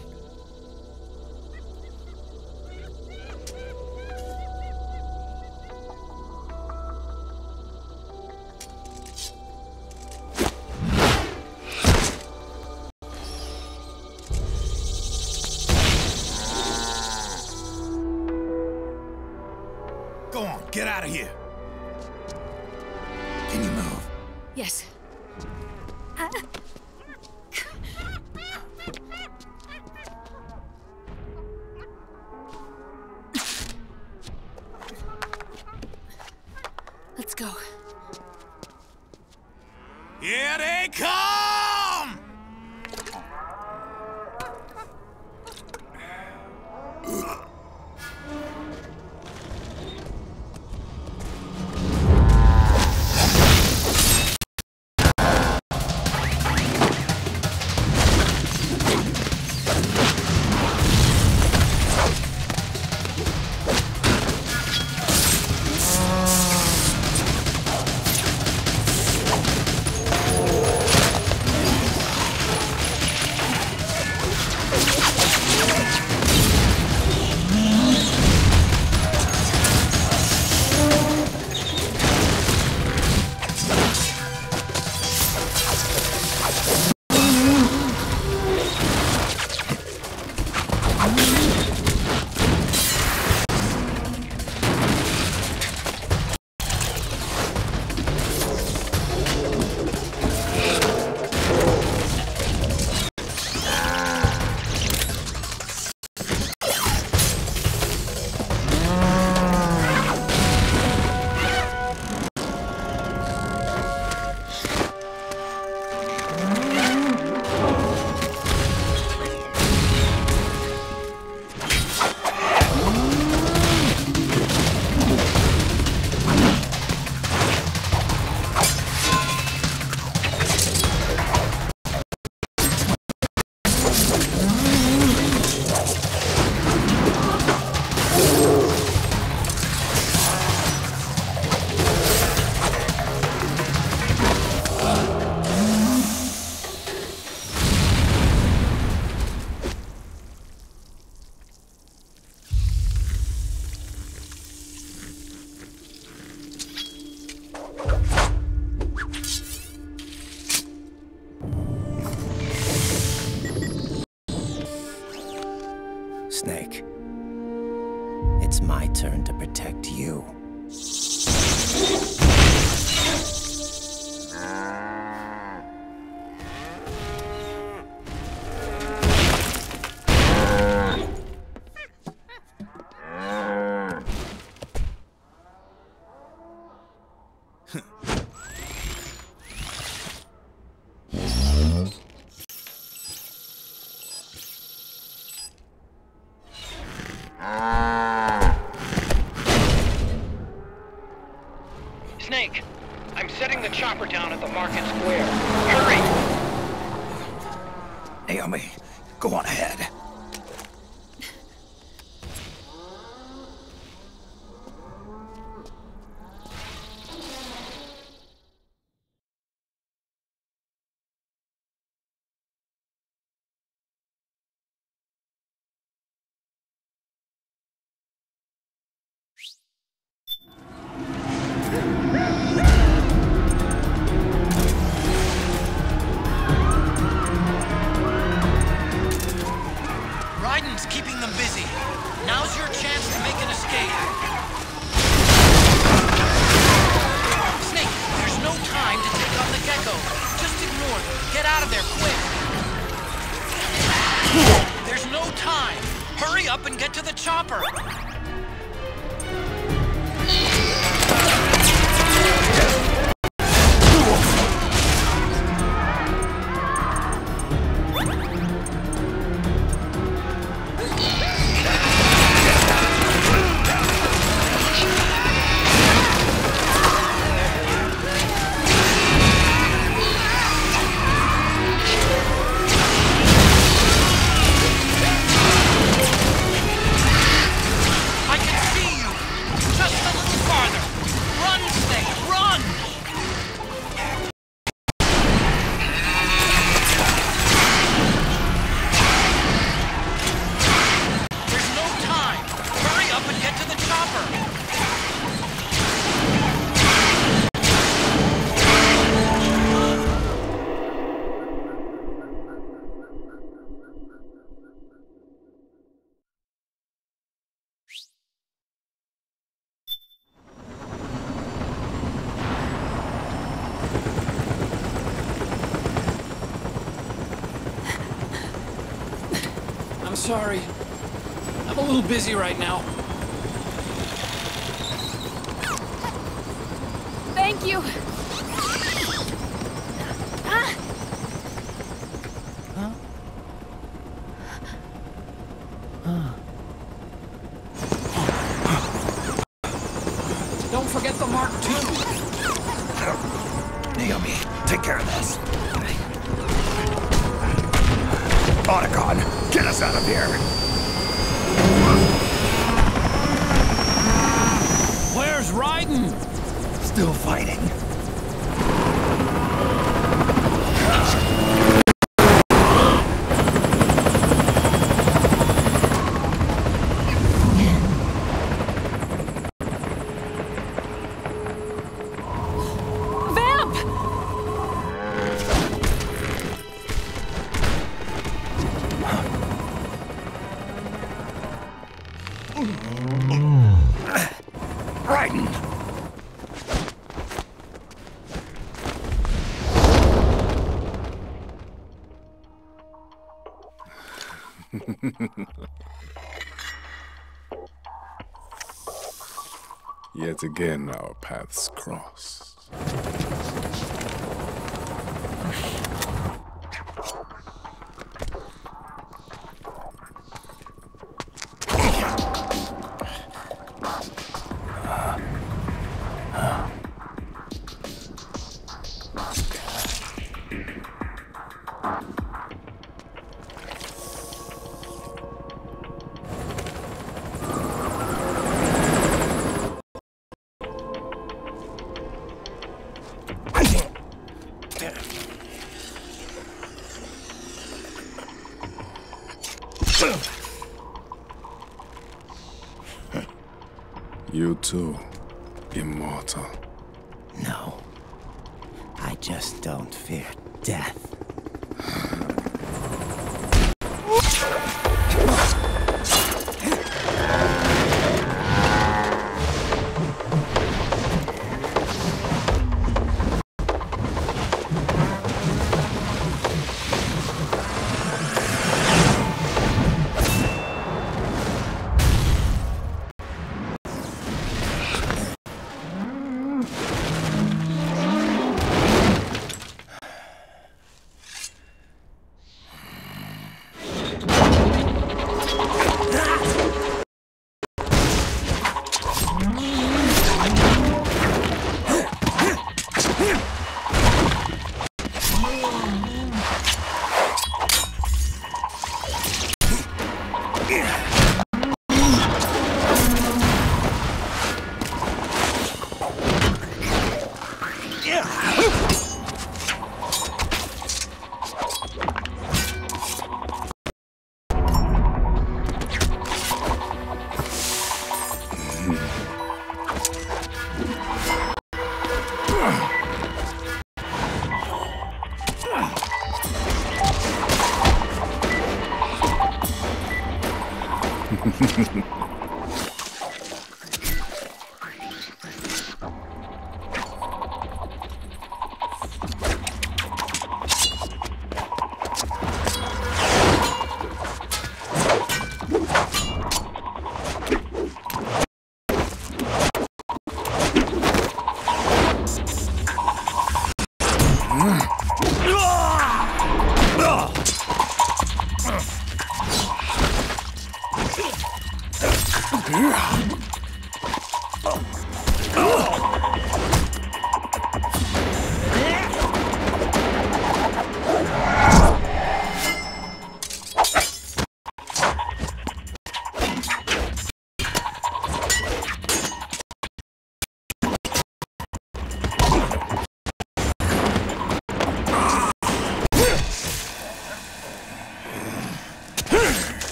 Go on, get out of here. Can you move? Yes. Let's go. Here they come! Snake, it's my turn to protect you. Snake, I'm setting the chopper down at the market square. Hurry! Naomi, go on ahead. Raiden's keeping them busy. Now's your chance to make an escape. Snake, there's no time to take on the Gecko. Just ignore them. Get out of there quick. There's no time. Hurry up and get to the chopper. I'm sorry. I'm a little busy right now. Thank you. Otacon, get us out of here! Where's Raiden? Still fighting. Yet again our paths cross. You too, immortal. No. I just don't fear death.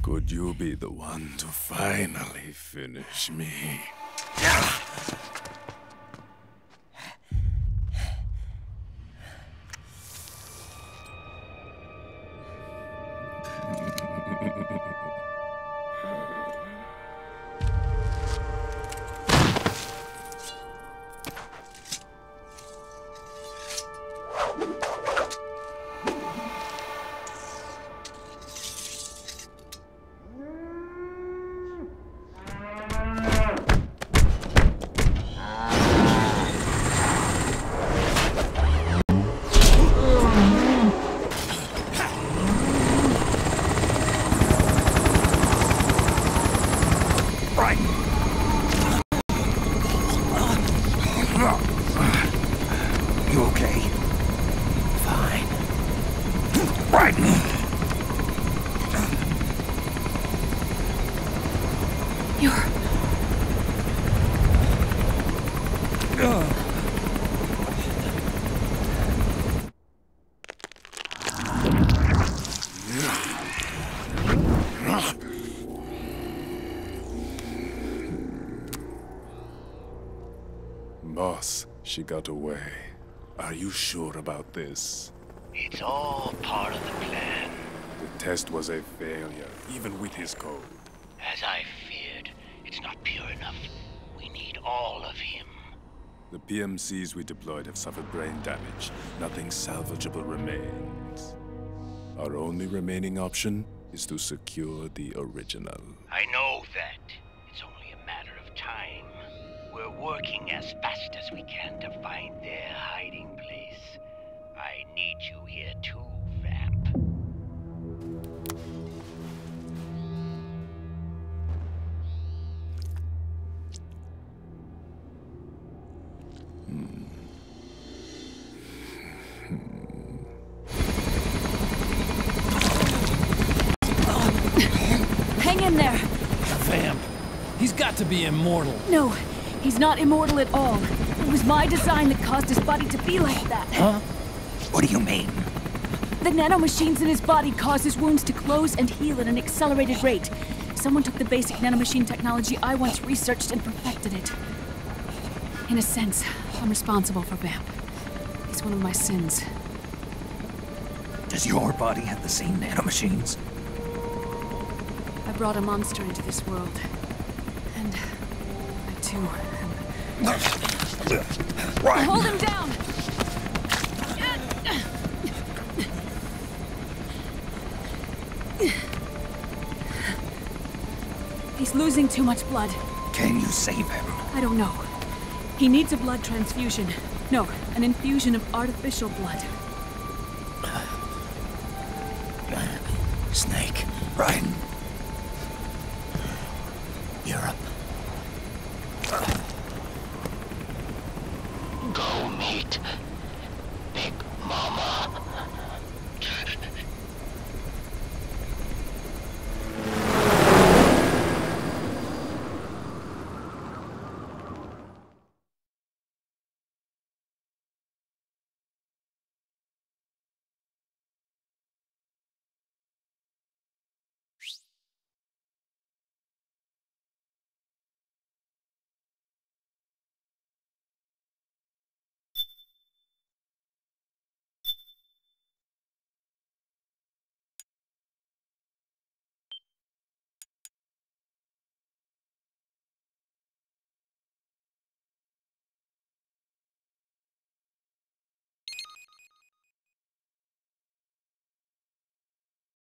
Could you be the one to finally finish me? Boss, she got away. Are you sure about this? It's all part of the plan. The test was a failure, even with his code. As I feared, it's not pure enough. We need all of him. The PMCs we deployed have suffered brain damage. Nothing salvageable remains. Our only remaining option is to secure the original. I know that. It's only a matter of time. We're working as fast as we can to find their hiding place. I need you here too, Vamp. Hang in there! Vamp. He's got to be immortal. No, he's not immortal at all. It was my design that caused his body to be like that. Huh? What do you mean? The nanomachines in his body cause his wounds to close and heal at an accelerated rate. Someone took the basic nanomachine technology I once researched and perfected it. In a sense, I'm responsible for Vamp. He's one of my sins. Does your body have the same nanomachines? I brought a monster into this world. And I too am... Hold him down! He's losing too much blood. Can you save him? I don't know. He needs a blood transfusion. No, an infusion of artificial blood. Snake, Raiden.